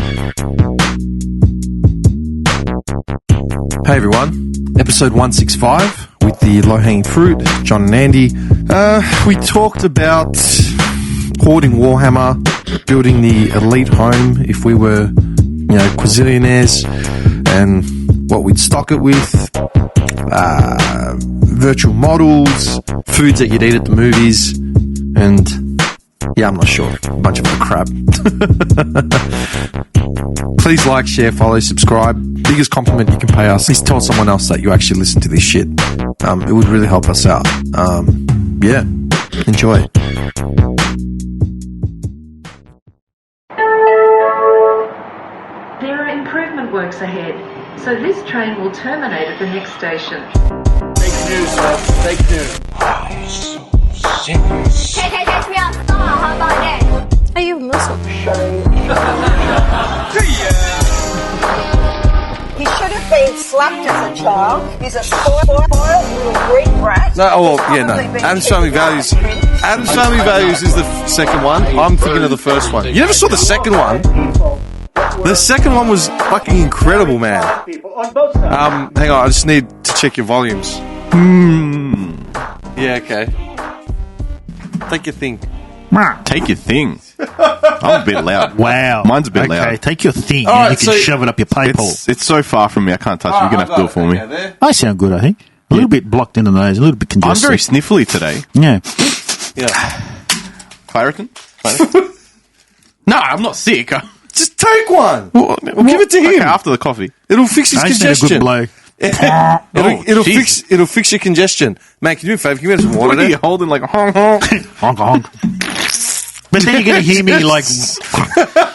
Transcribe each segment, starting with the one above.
Hey everyone, episode 165 with the low-hanging fruit, John and Andy. We talked about hoarding Warhammer, building the elite home if we were, quazillionaires, and what we'd stock it with, virtual models, foods that you'd eat at the movies, and yeah, I'm not sure. A bunch of other crap. Please like, share, follow, subscribe. Biggest compliment you can pay us is tell someone else that you actually listen to this shit. It would really help us out. Yeah, enjoy. There are improvement works ahead, so this train will terminate at the next station. Fake news, sir. Fake news. Are you Muslim? He should have been slapped as a child. He's a spoiled little Greek brat. No. Adam's Family Values. Adam's Family Values is the second one. I'm thinking of the first one. You never saw the second one? The second one was fucking incredible, man. Hang on, I just need to check your volumes. Yeah, okay. Take your thing. Take your thing. I'm a bit loud. Wow. Mine's a bit loud. Okay, take your thing. All right, you can shove it up your pipe hole. It's so far from me, I can't touch it. You're going to have to do it for me. I sound good, I think. A little bit blocked in the nose, a little bit I'm congested. very sniffly today. Yeah. Claritin? No, I'm not sick. Just take one. Well, give it to him. Okay, after the coffee. It'll fix his I just need a congestion. good blow. It'll fix your congestion. Man, can you do me a favour? Can you get some water What are there? you holding like a honk honk? Honk, honk. But then you're going to hear me like...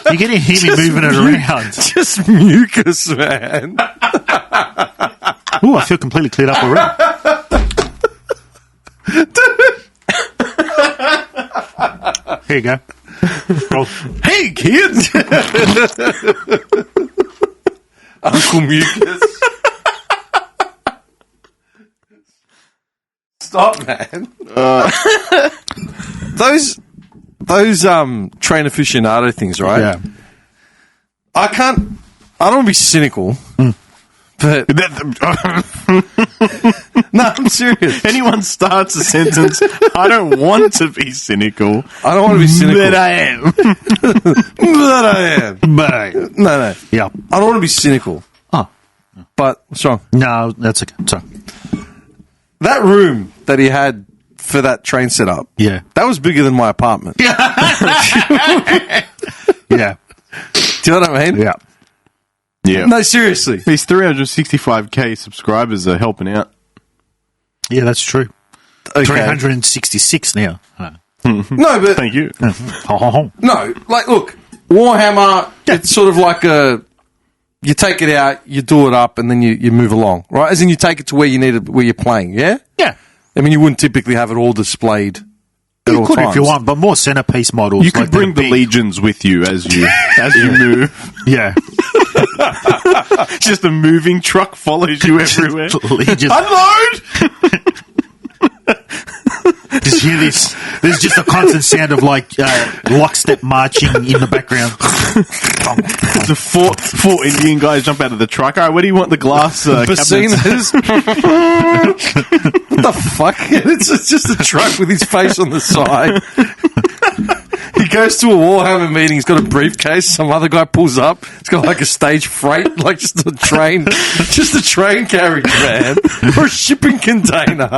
You're going to hear me moving it around. Just mucus, man. Ooh, I feel completely cleared up already. Here you go. Oh. Hey, kids. Uncle Mucus. Stop, man. Those train aficionado things, right? Yeah. I don't want to be cynical, but no, I'm serious. Anyone starts a sentence, I don't want to be cynical. I don't want to be cynical. But I am. But I am. But I... No. Yeah. I don't want to be cynical. Oh. But what's wrong? No, that's okay. Sorry. That room that he had for that train setup, Yeah. that was bigger than my apartment. Yeah. Do you know what I mean? Yeah. Yeah. No, seriously. These 365k subscribers are helping out. Yeah, that's true. Okay. 366 now. No, but Thank you. no, like, look, Warhammer, it's sort of like you take it out, you do it up, and then you move along, right? As in, you take it to where you need it, where you're playing, yeah? Yeah. I mean, you wouldn't typically have it all displayed at You all could times. if you want, but more centerpiece models. You could like bring the big. legions with you as you move. Yeah. Just a moving truck follows you everywhere. Legions. Unload! Just hear this. There's just a constant sound of like lockstep marching in the background. The four Indian guys jump out of the truck. All right, where do you want the glass cabinets? Bacinas. What the fuck? It's just a truck with his face on the side. He goes to a Warhammer meeting. He's got a briefcase. Some other guy pulls up. It's got like a stage freight, like just a train carriage, man, or a shipping container.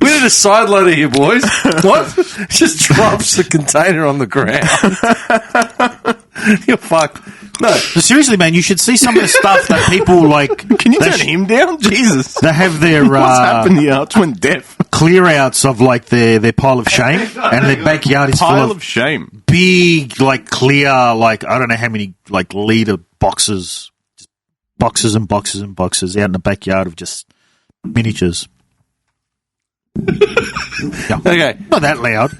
We need a side loader here, boys. What? Just drops the container on the ground. You're fucked. No. But seriously, man, you should see some of the stuff that people like. Can you turn him down? Jesus. They have their What's happened here? It's went deaf. clear outs of like their pile of shame, and their backyard is full Pile of of shame. big, like clear, like I don't know how many like liter boxes, just boxes and boxes and boxes out in the backyard of just miniatures. Yeah. Okay. Not that loud.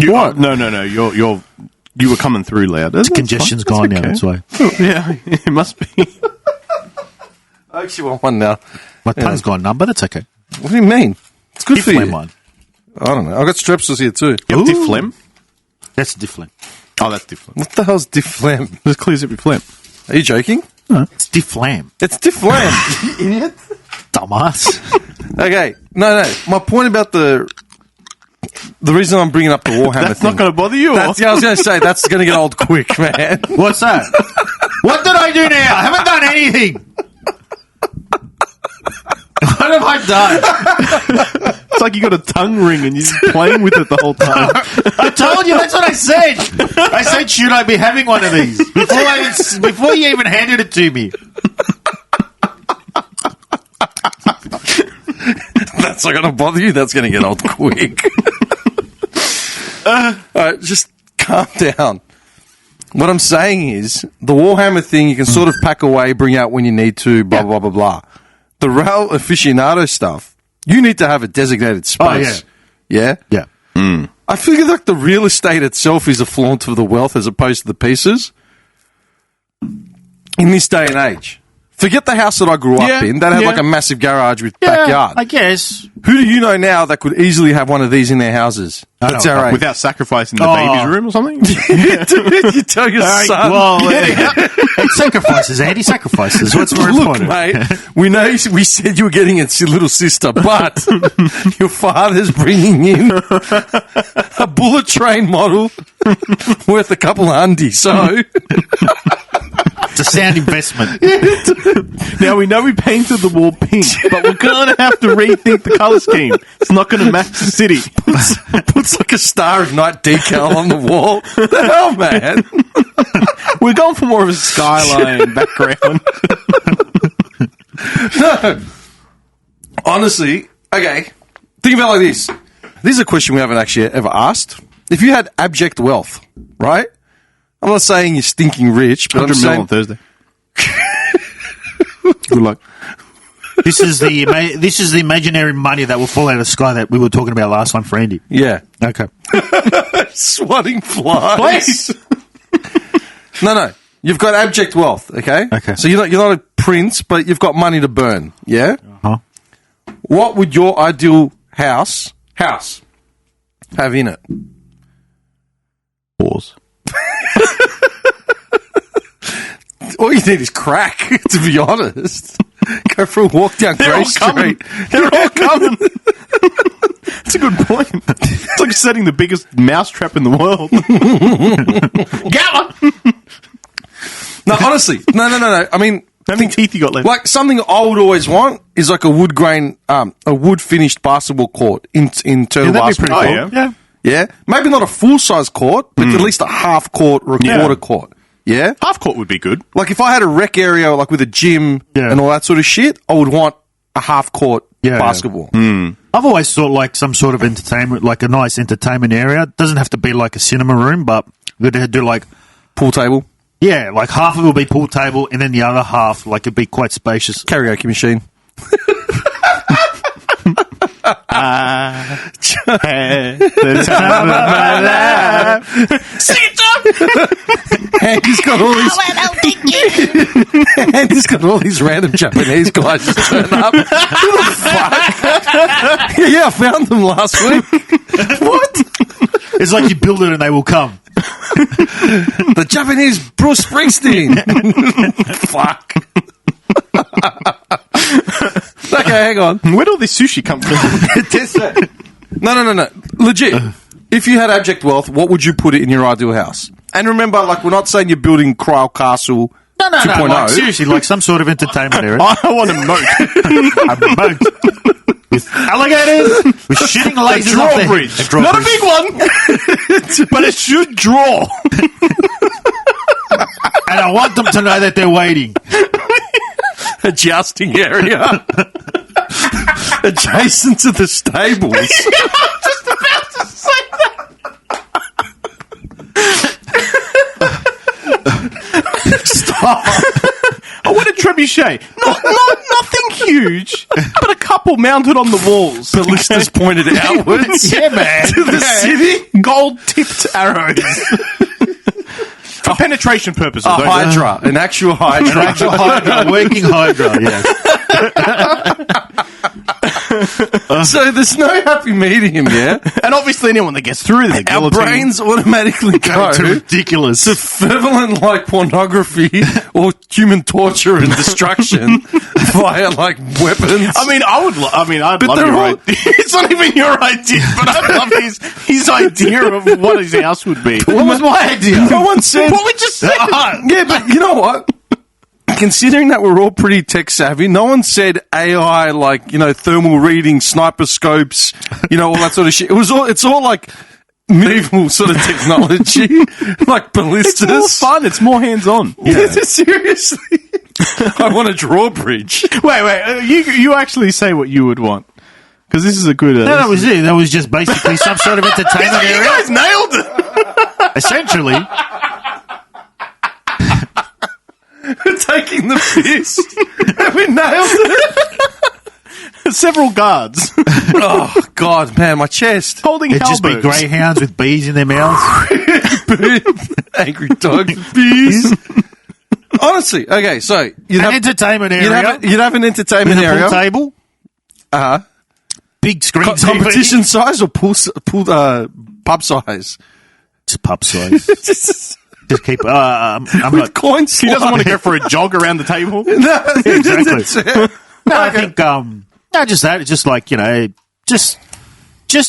What? No. You were coming through loud. That's Congestion's gone now, that's why. Yeah, it must be. I actually want one now. My tongue's gone numb, but it's okay. What do you mean? It's good for you. One. I don't know. I've got strepsils here too. You have diphlegm? That's different. Oh, that's different. What the hell's diff flam? Just clears up your phlegm. Are you joking? It's difflam. It's diff flam, you idiot. Dumbass. Okay, no. My point about the reason I'm bringing up the Warhammer That's thing. not going to bother you. I was going to say that's going to get old quick, man. What's that? What did I do now? I haven't done anything. What have I done? It's like you got a tongue ring and you're just playing with it the whole time. I told you, that's what I said. I said, should I be having one of these? Before you even handed it to me. That's not going to bother you. That's going to get old quick. All right, just calm down. What I'm saying is, the Warhammer thing you can sort of pack away, bring out when you need to, blah, blah, blah, blah. The rail aficionado stuff, you need to have a designated space. Oh, yeah? Yeah. I feel like the real estate itself is a flaunt of the wealth as opposed to the pieces. In this day and age. Forget the house that I grew up in. That had like a massive garage with backyard. I guess. Who do you know now that could easily have one of these in their houses? That's our age. Without sacrificing the baby's room or something? You tell your son. Well, sacrifices, Andy, sacrifices. What's more Look, important? mate, we know we said you were getting a little sister, but your father's bringing in a bullet train model worth a couple of undies. So It's a sound investment. Now, we know we painted the wall pink, but we're going to have to rethink the colour scheme. It's not going to match the city. puts like a Star of Night decal on the wall. The hell, man? We're going for more of a skyline background. No. Honestly, okay. Think about it like this. This is a question we haven't actually ever asked. If you had abject wealth, right? I'm not saying you're stinking rich, but I'm 100 mil saying on Thursday. Good luck. This is the imaginary money that will fall out of the sky that we were talking about last time for Andy. yeah, Okay. swatting flies. No. You've got abject wealth, okay? Okay. So you're not a prince, but you've got money to burn, yeah? Uh-huh. What would your ideal house have in it? Pause. All you need is crack, to be honest. Go for a walk down They're Grey all Street. coming. They're all coming. That's a good point. It's like setting the biggest mousetrap in the world. Gala! No, honestly. No. I mean, How many teeth you got left? like something I would always want is like a wood grain, a wood finished basketball court in turtle that'd be basketball. pretty court. cool. Yeah. Yeah, maybe not a full size court, but at least a half court or a quarter court. Yeah, Half court would be good. like if I had a rec area like with a gym and all that sort of shit, I would want a half court basketball. I've always thought like some sort of entertainment, like a nice entertainment area. It doesn't have to be like a cinema room, but we'd do like, Pool table, yeah, like half of it will be pool table and then the other half, like it'd be quite spacious. karaoke machine. The time of my life. Andy's got all these. Andy's got all these random Japanese guys just turn up. Who the fuck? Yeah, I found them last week. What? It's like you build it and they will come. The Japanese Bruce Springsteen. Fuck. Okay, hang on. Where'd all this sushi come from? No. Legit. If you had abject wealth, what would you put it in your ideal house? And remember, like, we're not saying you're building Cryle Castle 2.0. Like, seriously, like some sort of entertainment area. I want a moat. A boat with alligators, with shooting lasers off their Drawbridge. a Not a drawbridge. big one, but it should draw. And I want them to know that they're waiting. Adjusting area. Adjacent to the stables. Just about to say that. Stop. I want a trebuchet. Nothing huge, but a couple mounted on the walls. Ballistas pointed outwards. Yeah, man. To the city. Gold-tipped arrows. For penetration purposes. A though. hydra. An actual hydra. Actual hydra, working hydra, yes. So there's no happy medium, yeah? And obviously anyone that gets through the Our guillotine. brains automatically go It's ridiculous. to prevalent like pornography or human torture and destruction via like weapons. I mean, I'd love they're your all- idea. It's not even your idea, but I'd love his idea of what his house would be. What was my idea? No one said. What we just said. Yeah, but you know what? Considering that we're all pretty tech savvy, no one said AI like, thermal reading, sniper scopes, all that sort of shit. It's all like medieval sort of technology, like ballistas. It's more fun. It's more hands-on. Yeah. Seriously. I want a drawbridge. Wait. You actually say what you would want. Because this is a good... No, that was it. That was just basically some sort of entertainment You area. guys nailed it! Essentially, We're taking the piss. And we nailed it. Several guards Oh, God, man, my chest. holding it'd just be halberds. greyhounds with bees in their mouths. Angry dog bees. Honestly, okay, so you'd An have, entertainment you'd area have, you'd have an entertainment with a area. pool table, Uh-huh. big screen TV. Competition size or pub size? It's pub size. Just keep. I'm With not. coins. He doesn't want to go for a jog around the table. No, Exactly. No, I think. No, just that. It's just like just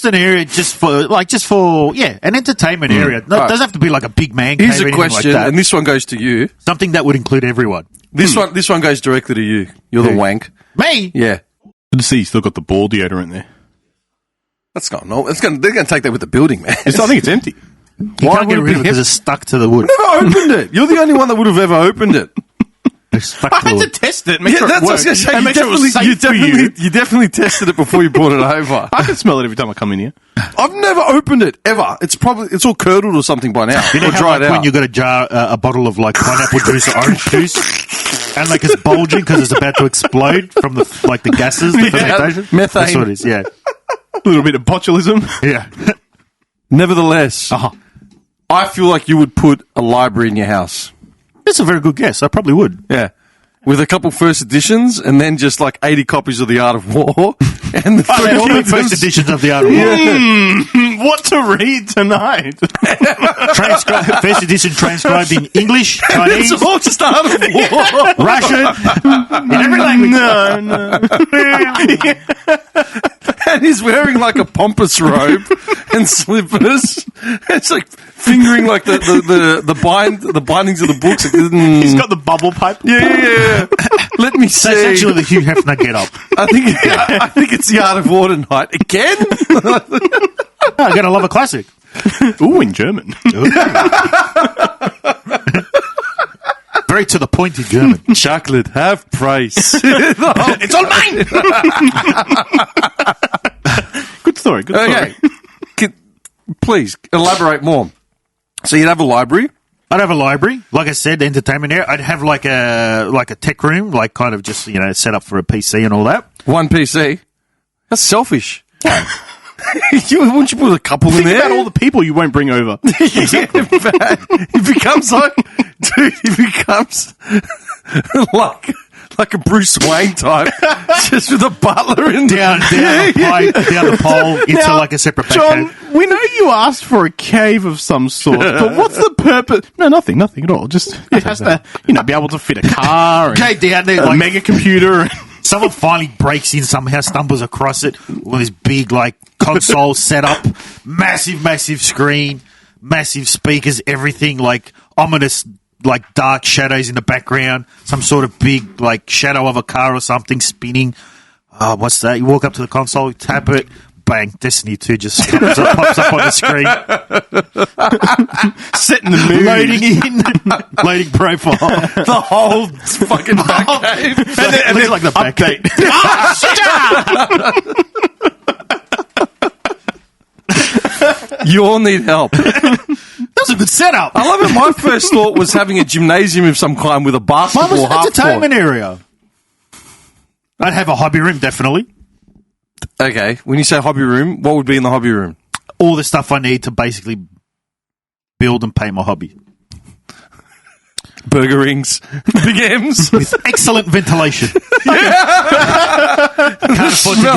an area, just for an entertainment area. No, Alright. it doesn't have to be like a big man cave Here's or a anything question, like that. and this one goes to you. Something that would include everyone. This one goes directly to you. You're the wank. Me. Yeah. Good to see you still got the ball deodorant there. That's not normal. They're going to take that with the building, man. I think it's empty. You Why can't get would it rid be of it because it's stuck to the wood. Never opened it. You're the only one that would have ever opened it. It's stuck I to the had to wood. test it, make Yeah, sure that's it what I was worked, going to say. and make sure it was safe for you. You definitely tested it before you brought it over. I can smell it every time I come in here. I've never opened it ever. It's all curdled or something by now. You know or how dried like, out. when you got a bottle of like pineapple juice or orange juice, and like it's bulging because it's about to explode from the gases, the fermentation. Methane. That's what it is. Yeah, A little bit of botulism. yeah. Nevertheless, I feel like you would put a library in your house. That's a very good guess. I probably would. Yeah. With a couple first editions and then just like 80 copies of The Art of War and the I mean, all the Kingdoms. first editions of the Art of War. What to read tonight? First edition transcribed in English, Chinese, It's all just Art of War. Russian, in every language. No. And he's wearing like a pompous robe and slippers. It's like fingering like the bindings of the books. He's got the bubble pipe. Yeah. Let me So see. essentially the Hugh Hefner get up. I think it's The Art of War tonight. Again? I'm going to love a classic. Ooh, in German. Very to the point in German. Chocolate, half price. It's all mine. Good story. Good story. Okay. Please elaborate more. So you'd have a library. I'd have a library, like I said, entertainment area. I'd have like a tech room, like kind of just set up for a PC and all that. One PC. That's selfish. Wouldn't you put a couple Think in there? about all the people you won't bring over. It becomes like, dude, it becomes like a Bruce Wayne type, just with a butler in Down the pole into Now, like a separate John, backpack. we know you asked for a cave of some sort, but what's the purpose? No, nothing at all. Just it has to, be able to fit a car and Okay, down there, a like mega computer. someone finally breaks in somehow, stumbles across it with this big like console setup, massive screen, massive speakers, everything like ominous, like dark shadows in the background, some sort of big like shadow of a car or something spinning. What's that? You walk up to the console, you tap it, bang, Destiny 2 just pops up on the screen. Setting the mood. Loading profile. the whole fucking back cave. And then like the back update. You all need help. That's a good setup. I love it. My first thought was having a gymnasium of some kind with a Mine basketball was an half entertainment area. I'd have a hobby room, definitely. Okay. When you say hobby room, what would be in the hobby room? All the stuff I need to basically build and paint my hobby. Burger rings, Big M's. with excellent ventilation. Can't afford to.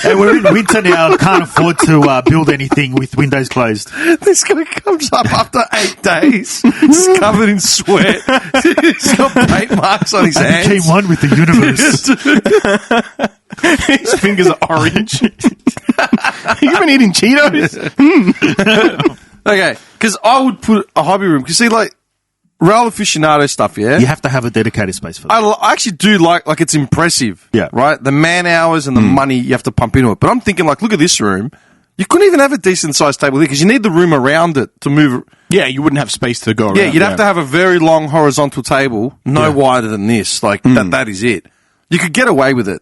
And we're in winter now. Can't afford to build anything with windows closed. This guy comes up after 8 days. He's covered in sweat. He's got paint marks on his hands. Became one with the universe. His fingers are orange. You been eating Cheetos? Okay, because I would put a hobby room. Because see, like, real aficionado stuff, yeah? You have to have a dedicated space for that. I actually do like it's impressive. Yeah. Right? The man hours and the money you have to pump into it. But I'm thinking, like, look at this room. You couldn't even have a decent sized table here because you need the room around it to move. Yeah, you wouldn't have space to go around. Yeah, you'd have to have a very long horizontal table, no wider than this. Like, that is it. You could get away with it.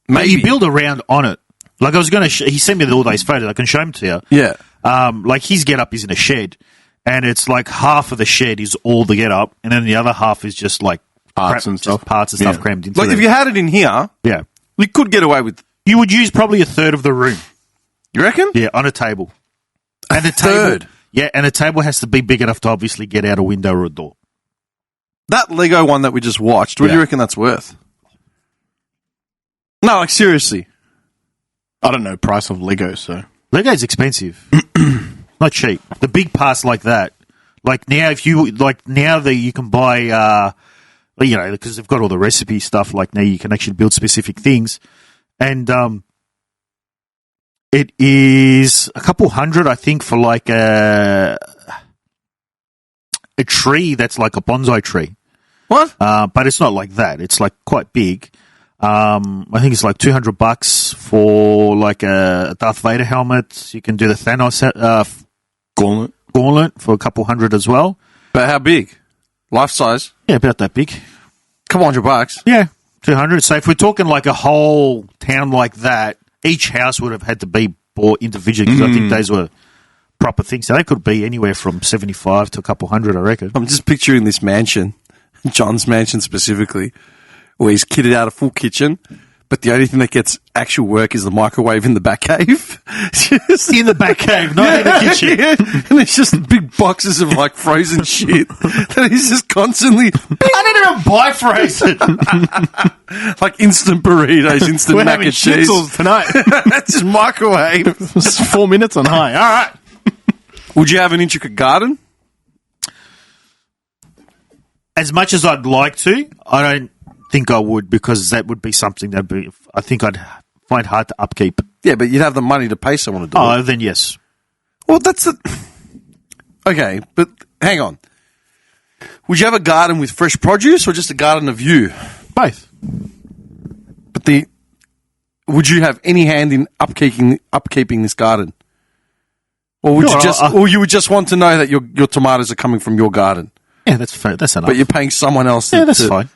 Maybe. You build around on it. Like I was going to, he sent me all those photos. I can show them to you. Yeah. Like his get up is in a shed, and it's like half of the shed is all the get up, and then the other half is just like Parts and stuff. parts and stuff crammed into Like, it. if you had it in here, yeah, you could get away with. you would use probably a third of the room. You reckon? Yeah, on a table. And the third? table, yeah, and the table has to be big enough to obviously get out a window or a door. That Lego one that we just watched, what do you reckon that's worth? No, like, seriously. I don't know price of Lego, so Lego's expensive, not cheap. The big parts like that, like now, if you like now that you can buy, because they've got all the recipe stuff. Like now, you can actually build specific things, and it is a couple hundred, I think, for like a tree that's like a bonsai tree. What? But it's not like that. It's like quite big. I think it's like $200 for like a Darth Vader helmet. You can do the Thanos gauntlet for a couple hundred as well. But how big? Life size? Yeah, about that big. Couple $100. Yeah, 200. So if we're talking like a whole town like that, each house would have had to be bought individually because I think those were proper things. So they could be anywhere from 75 to a couple hundred, I reckon. I'm just picturing this mansion, John's mansion specifically, where he's kitted out a full kitchen, but the only thing that gets actual work is the microwave in the back cave. Just In the back cave, not in the kitchen. Yeah. And it's just big boxes of like frozen shit that he's just constantly I didn't even buy frozen. like instant burritos, instant we're mac having and cheese. schnitzels tonight. That's just microwave. It's 4 minutes on high. All right. Would you have an intricate garden? As much as I'd like to, I don't think I would, because that would be something I think I'd find hard to upkeep. Yeah, but you'd have the money to pay someone to do it. Oh, then yes. Well, that's the... Okay, but hang on. Would you have a garden with fresh produce or just a garden of you? Both. But would you have any hand in upkeeping this garden? Or would you just or you would just want to know that your tomatoes are coming from your garden? Yeah, that's fair. That's enough. But you're paying someone else yeah, that's fine.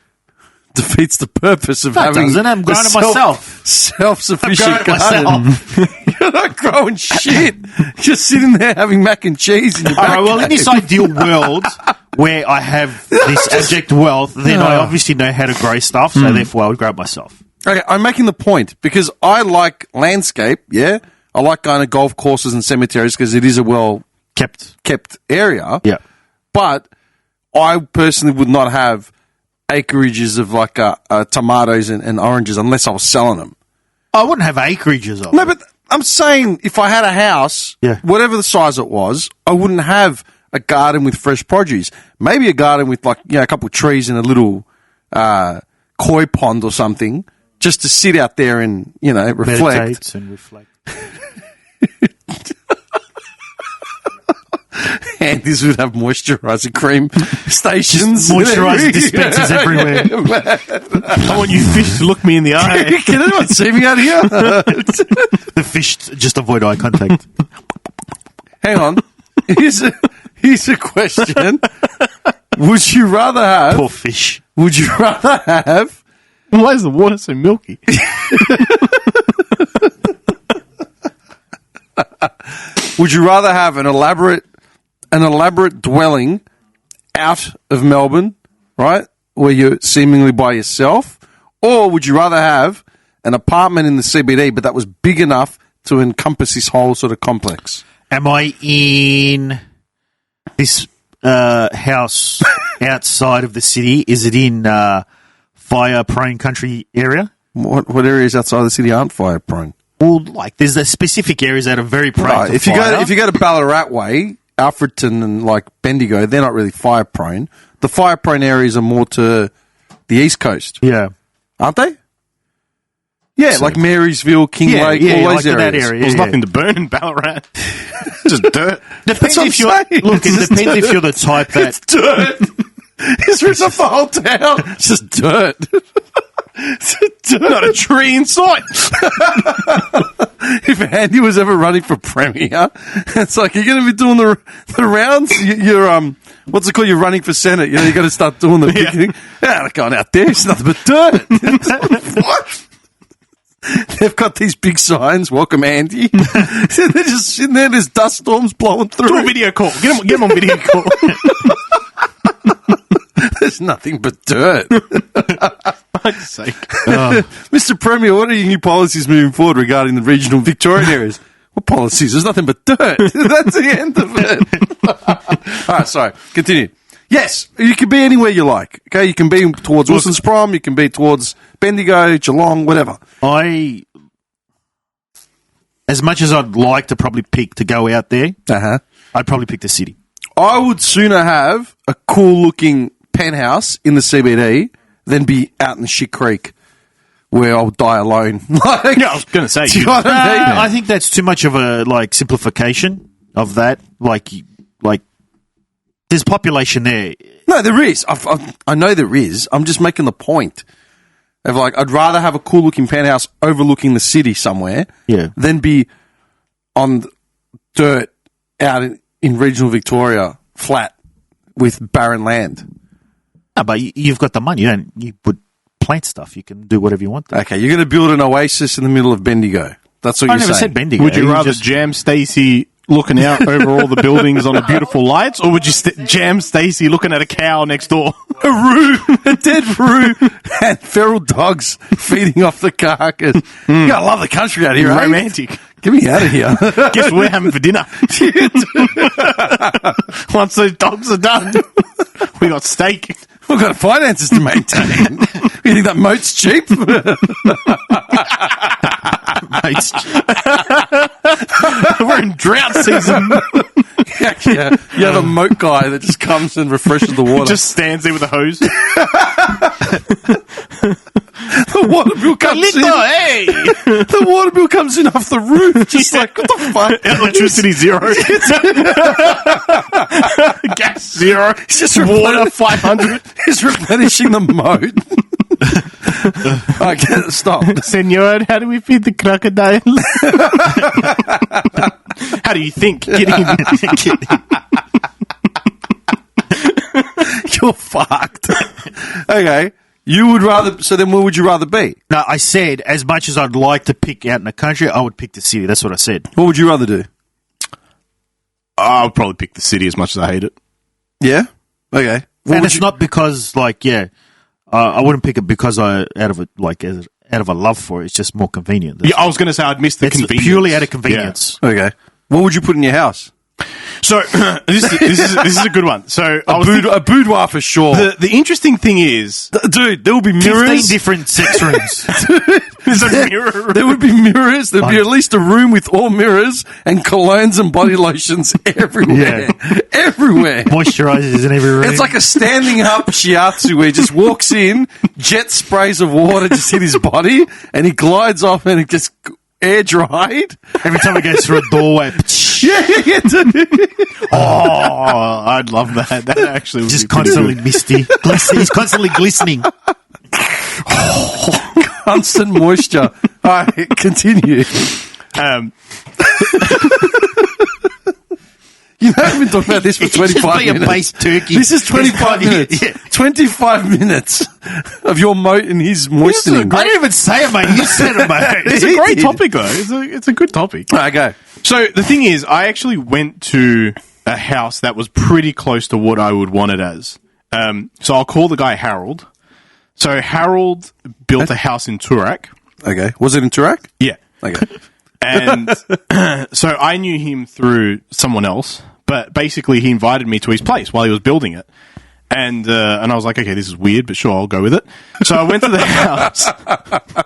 Defeats the purpose of That having doesn't. I'm growing it myself. Self-sufficient I'm growing it garden. myself. You're not growing shit. You're sitting there having mac and cheese in your All back right, well, in this cave. ideal world where I have this abject wealth, then I obviously know how to grow stuff, so therefore I would grow it myself. Okay, I'm making the point because I like landscape, yeah? I like going to golf courses and cemeteries because it is a well-kept area. Yeah. But I personally would not have acreages of like tomatoes and oranges unless I was selling them. I wouldn't have acreages of No, it. but I'm saying if I had a house, whatever the size it was, I wouldn't have a garden with fresh produce. Maybe a garden with like, a couple of trees and a little koi pond or something just to sit out there and, reflect. Meditate and reflect. And this would have moisturizer cream stations. Moisturizer dispensers everywhere. I want you fish to look me in the eye. Can anyone see me out here? The fish just avoid eye contact. Hang on. Here's a question. Would you rather have... Poor fish. Would you rather have... Why is the water so milky? Would you rather have an elaborate dwelling out of Melbourne, right, where you're seemingly by yourself, or would you rather have an apartment in the CBD, but that was big enough to encompass this whole sort of complex? Am I in this house outside of the city? Is it in fire-prone country area? What areas outside of the city aren't fire prone? Well, like there's the specific areas that are very prone Right. to If fire. you go to Ballarat way, Alfredton and like Bendigo, they're not really fire prone. The fire prone areas are more to the east coast, yeah. aren't they? Yeah, like Marysville, Kinglake, all those like in that areas. area. There's yeah. nothing to burn in Ballarat. Just dirt. Depends what if I'm you're saying. look. It's It just depends if you're the type that Dirt. It's ripped off the whole town. It's just dirt. It's dirt. Not a tree in sight. If Andy was ever running for premier, it's like you're going to be doing the rounds. You're what's it called? You're running for senate. You know, you got to start doing the big thing. Yeah, not going out there. It's nothing but dirt. What? They've got these big signs. Welcome, Andy. They're just sitting there. There's dust storms blowing through. Do a video call. Get him on video call. There's nothing but dirt. Fuck's sake. Mr. Premier, what are your new policies moving forward regarding the regional Victorian areas? What policies? There's nothing but dirt. That's the end of it. All right, sorry. Continue. Yes, you can be anywhere you like. Okay, you can be towards Wilson's Prom, you can be towards Bendigo, Geelong, whatever. As much as I'd like to probably pick to go out there, I'd probably pick the city. I would sooner have a cool-looking penthouse in the CBD than be out in the shit creek where I'll die alone. Like, Yeah, I was going to say. do you know what I mean? I think that's too much of a like simplification of that. Like there's population there. No, there is. I know there is. I'm just making the point of like, I'd rather have a cool looking penthouse overlooking the city somewhere than be on dirt out in regional Victoria, flat with barren land. No, but you've got the money. You would plant stuff. You can do whatever you want there. Okay, you're going to build an oasis in the middle of Bendigo. That's what I you're never saying. said Bendigo. Would you rather jam Stacey looking out over all the buildings on the beautiful lights, or would you jam Stacey looking at a cow next door? A dead roo, and feral dogs feeding off the carcass. You gotta love the country out here, eh? Romantic. Get me out of here. Guess what we're having for dinner. Once those dogs are done, we got steak. We've got finances to maintain. You think that moat's cheap? We're in drought season. Yeah, you have a moat guy that just comes and refreshes the water. Just stands there with a hose. The water bill comes in. Hey! The water bill comes in off the roof. Just like, what the fuck? Electricity zero. Gas zero. It's just Water 500. He's replenishing the moat. Okay, stop. Senor, how do we feed the crocodile? How do you think? Get in. You're fucked. Okay. You would rather, so then where would you rather be? No, I said as much as I'd like to pick out in the country, I would pick the city. That's what I said. What would you rather do? I'll probably pick the city as much as I hate it. Yeah? Okay. And it's not because, like, I wouldn't pick it because out of a love for it. It's just more convenient. Yeah, I was going to say I'd miss the It's convenience. purely out of convenience. Okay. What would you put in your house? So this is a good one. So A boudoir for sure. the interesting thing is, Dude, there will be 15 mirrors. different sex rooms. there's a mirror. There would be mirrors. There'd be at least a room with all mirrors and colognes and body lotions everywhere. Everywhere. Moisturizers in every room. It's like a standing up shiatsu where he just walks in, jet sprays of water just hit his body, and he glides off and it just air dried. every time it goes through a doorway. Yeah, dude. Oh, I'd love that. That actually would Just be pretty constantly misty. He's constantly glistening. Constant moisture. All right, continue. good. You know, I've been talking about this for 25 be a minutes. base turkey. This is 25 minutes. Yeah. 25 minutes of your moat and his moistening. I didn't even say it, mate. You said it, mate. It's a great topic, though. It's a good topic. All right, go. So the thing is, I actually went to a house that was pretty close to what I would want it as. So I'll call the guy Harold. So Harold built a house in Toorak. Okay. Was it in Toorak? Yeah. Okay. And so I knew him through someone else, but basically he invited me to his place while he was building it. And I was like, okay, this is weird, but sure, I'll go with it. So I went to the house.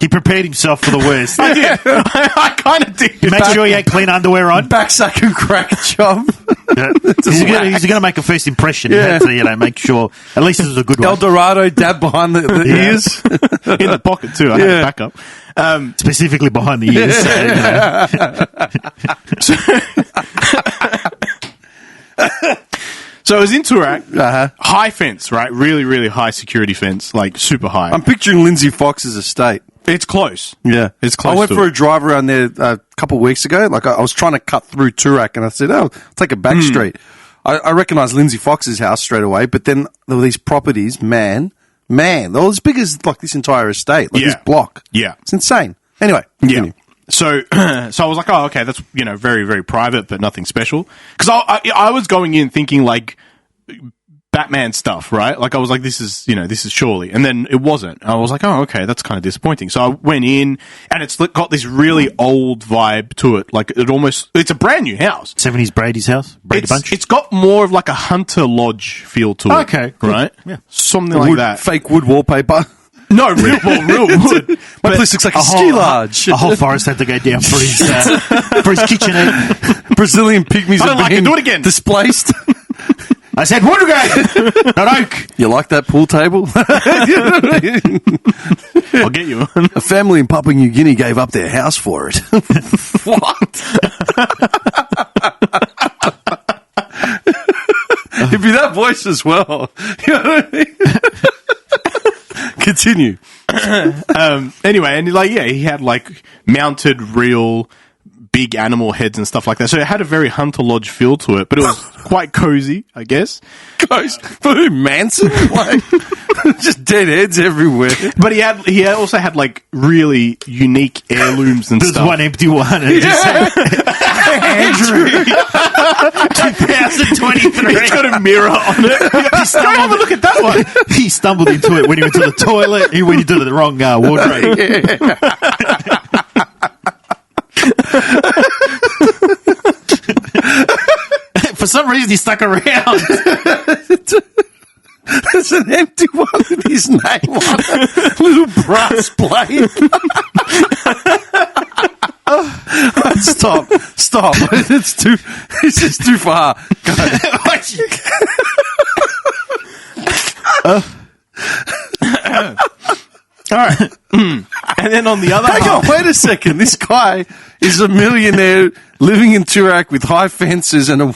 He prepared himself for the worst. I did. I kind of did. Make sure he had clean underwear on. Backsack and crack job. Yeah. He's going to make a first impression. He had to, make sure. At least it was a good one. El Dorado dab behind the ears. In the pocket, too. I had a backup. Specifically behind the ears. So it was in Turak, high fence, right? Really, really high security fence, like super high. I'm picturing Lindsay Fox's estate. It's close. Yeah. It's close. I went to for it. a drive around there a couple of weeks ago. Like, I was trying to cut through Turak, and I said, I'll take a back street. I recognised Lindsay Fox's house straight away, but then there were these properties, man, they're as big as, like, this entire estate, like this block. Yeah. It's insane. Anyway, continue. So I was like, oh, okay, that's, very, very private, but nothing special. Because I was going in thinking, like, Batman stuff, right? Like, I was like, this is surely. And then it wasn't. I was like, oh, okay, that's kind of disappointing. So I went in, and it's got this really old vibe to it. Like, it's a brand new house. 70s Brady's house? Brady Bunch? It's got more of like a Hunter Lodge feel to it. Okay. Right? Yeah. Something like that. Fake wood wallpaper. No, real wood. My place looks like a ski lodge. A whole forest had to go down for his kitchenette. Brazilian pygmies I don't are like it. being Do it again. displaced. I said wood again, not oak. You like that pool table? I'll get you one. A family in Papua New Guinea gave up their house for it. What? It'd be that voice as well. You know what I mean? Continue. Anyway, and he had like mounted real big animal heads and stuff like that. So it had a very Hunter Lodge feel to it, but it was quite cozy, I guess. For who? Manson? Like, just dead heads everywhere. But he also had like really unique heirlooms and There's stuff. one empty one. And it just said, Andrew, 2023. It's got a mirror on it. Go have a look at that one. He stumbled into it when he went to the toilet. He went into the wrong wardrobe. For some reason, he stuck around. There's an empty one with his name on it. Little brass plate. Stop. It's just too far. Go. All right. And then on the other Hang half, on, wait a second. This guy is a millionaire living in Turak with high fences and a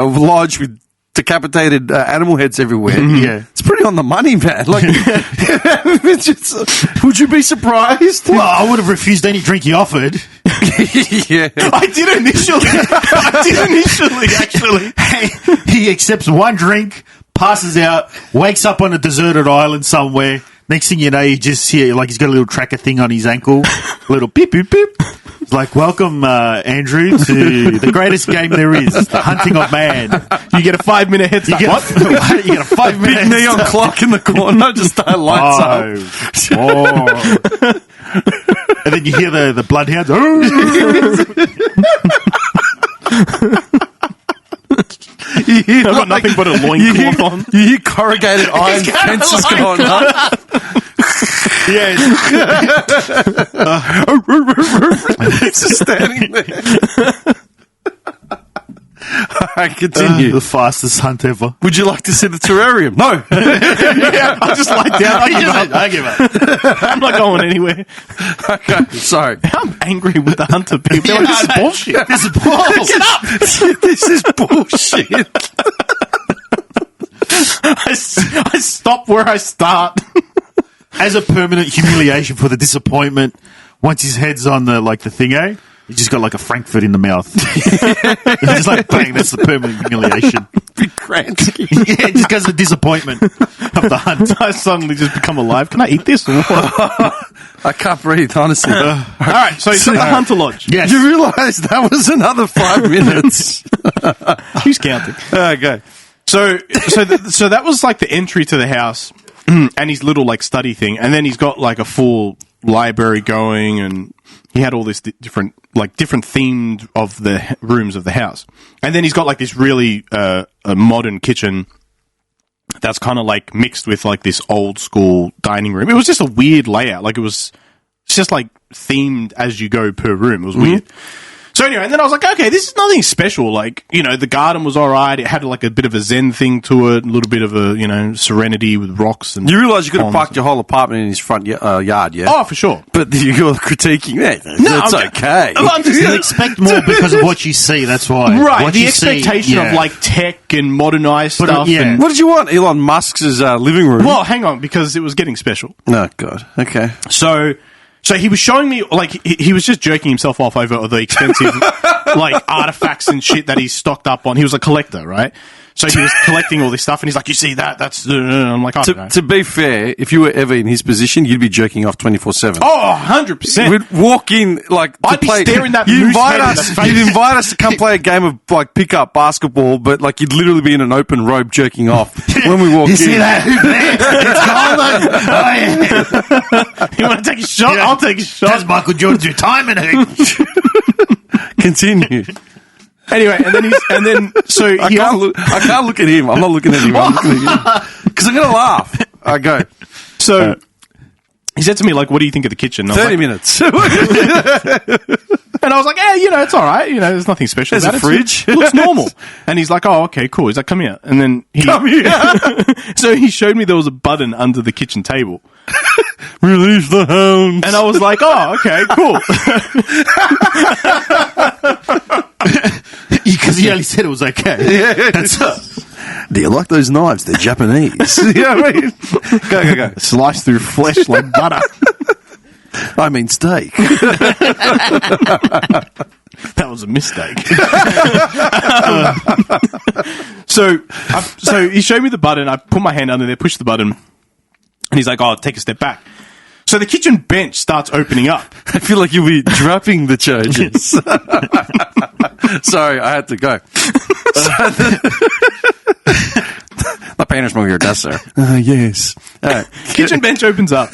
lodge with decapitated animal heads everywhere. Yeah. It's pretty on the money, man. Like, it's just, would you be surprised? Well, I would have refused any drink he offered. Yeah. I did initially, actually. Hey, he accepts one drink, passes out, wakes up on a deserted island somewhere. Next thing you know, you just hear, like, he's got a little tracker thing on his ankle. A little beep, beep, beep. It's like, welcome, Andrew, to the greatest game there is, the hunting of man. You get a 5-minute head start. You get a 5-minute Big neon clock in the corner, just lights up. Oh. And then you hear the bloodhounds. I've got nothing but a loincloth on. You hear corrugated iron fences going up. Yeah. It's just standing there. All right, continue. The fastest hunt ever. Would you like to see the terrarium? No. Yeah, I just like down. I give up. I'm not going anywhere. Okay, sorry. I'm angry with the hunter people. They're like, this is bullshit. This is bullshit. Get up. This is bullshit. I stop where I start. As a permanent humiliation for the disappointment, once his head's on the thingo, he just got like a Frankfurt in the mouth. It's just like, bang, that's the permanent humiliation. Big Kransky. Yeah, just because of the disappointment of the hunt. I suddenly just become alive. Can I eat this or what? I can't breathe, honestly. All right, so he's got the Hunter Lodge. Yes. You realise that was another 5 minutes. Who's counting? Okay. So that was like the entry to the house and his little like study thing, and then he's got like a full library going and he had all this different themed of the rooms of the house. And then he's got like this really a modern kitchen that's kind of like mixed with like this old school dining room. It was just a weird layout. Like it's just like themed as you go per room. It was weird. So anyway, and then I was like, okay, this is nothing special. Like, you know, the garden was all right. It had like a bit of a zen thing to it, a little bit of a, you know, serenity with rocks. And you realise you could have parked your whole apartment in his front yard, yeah? Oh, for sure. But you're critiquing that. No, it's okay. You expect more because of what you see, that's why. Right, what the expectation of like tech and modernised stuff. Yeah. And, what did you want? Elon Musk's living room? well, hang on, because it was getting special. Oh, God. Okay. So he was showing me, like, he was just jerking himself off over the expensive, like, artifacts and shit that he's stocked up on. He was a collector, right? So he was collecting all this stuff, and he's like, you see that? That's... I'm like, oh, to be fair, if you were ever in his position, you'd be jerking off 24/7. Oh, 100%. We'd walk in, like, to I'd be play... staring that you'd moose invite head in us, the face. You'd invite us to come play a game of, like, pick-up basketball, but, like, you'd literally be in an open robe jerking off when we walk in. You see that? It's golden. You want to take a shot? Yeah. I'll take a shot. That's Michael Jordan's retirement. Continue. Anyway, so I can't look at him. I'm not looking at him. I'm looking at you. Because I'm going to laugh. I go. So he said to me, like, what do you think of the kitchen? And 30 minutes. And I was like, you know, it's all right. You know, there's nothing special There's about a it. fridge. It looks normal. And he's like, oh, okay, cool. He's like, come here. And then Come here. So he showed me there was a button under the kitchen table. Release the hounds. And I was like, oh, okay, cool. Because he only said it was okay. Yeah. That's Do you like those knives? They're Japanese. You know what I mean? Go. Sliced through flesh like butter. I mean steak. That was a mistake. So he showed me the button. I put my hand under there, pushed the button, and he's like, oh, take a step back. So the kitchen bench starts opening up. I feel like you'll be dropping the charges. Sorry, I had to go. My parents moved here, does, sir? Yes. All right. Kitchen bench opens up.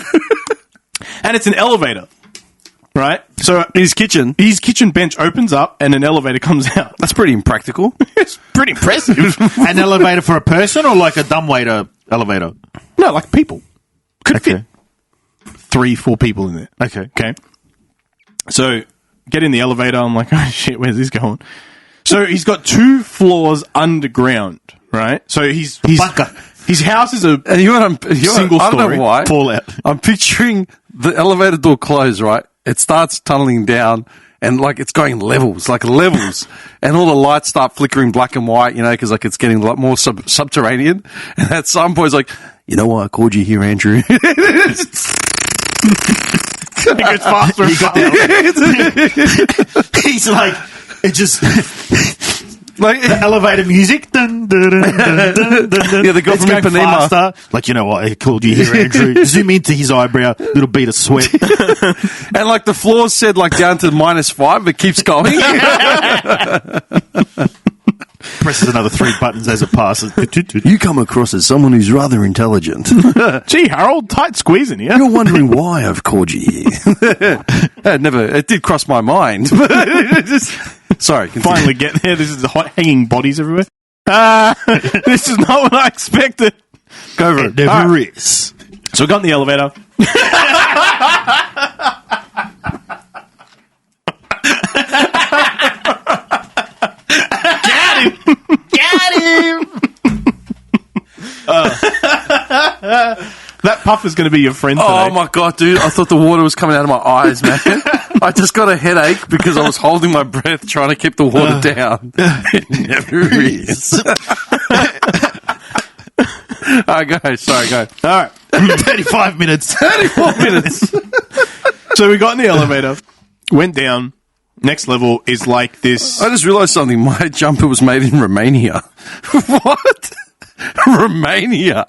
And it's an elevator. Right? So His kitchen. his kitchen bench opens up and an elevator comes out. That's pretty impractical. It's pretty impressive. an elevator for a person or like a dumbwaiter elevator? No, like people. Could fit 3-4 people in there. Okay. So get in the elevator. I'm like, oh shit, where's this going? So he's got 2 floors underground, right? So his bunker. His house is a And single I don't story. know why. Fallout. I'm picturing the elevator door closed, right? It starts tunneling down and like it's going levels, and all the lights start flickering black and white, you know, because like it's getting a lot more subterranean. And at some point, it's like, you know why I called you here, Andrew? It goes faster and faster. He's like, it just... Like the elevator music. Dun, dun, dun, dun, dun, dun. Yeah, the guy It's from going Ipanema. faster. Like, you know what? I called you here, Andrew. Zoom into his eyebrow. Little bead of sweat. And like the floor said like down to -5, but keeps going. Presses another 3 buttons as it passes. You come across as someone who's rather intelligent. Gee, Harold, tight squeeze in here. You're wondering why I've called you here. It did cross my mind. Sorry. Continue. Finally get there. This is the hot hanging bodies everywhere. This is not what I expected. Go over it. Never is. So we got in the elevator. Got him! That puff is going to be your friend today. Oh my god, dude! I thought the water was coming out of my eyes, man. I just got a headache because I was holding my breath trying to keep the water down. It never is. Go. Sorry, go. All right. 35 minutes. 34 minutes. So we got in the elevator, went down. Next level is like this. I just realised something. My jumper was made in Romania. What? Romania?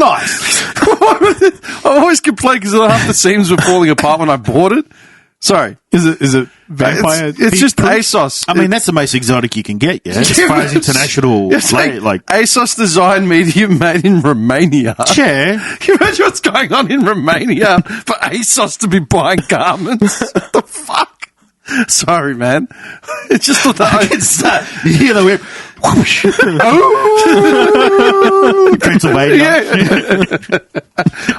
Nice. I always complain because half the seams were falling apart when I bought it. Sorry. Is it vampire? It's just ASOS. I mean, that's the most exotic you can get, yeah? As far as international... It's like ASOS design medium made in Romania. Yeah. Can you imagine what's going on in Romania for ASOS to be buying garments? What the fuck? Sorry, man. It's just You hear the whip. Pennsylvania.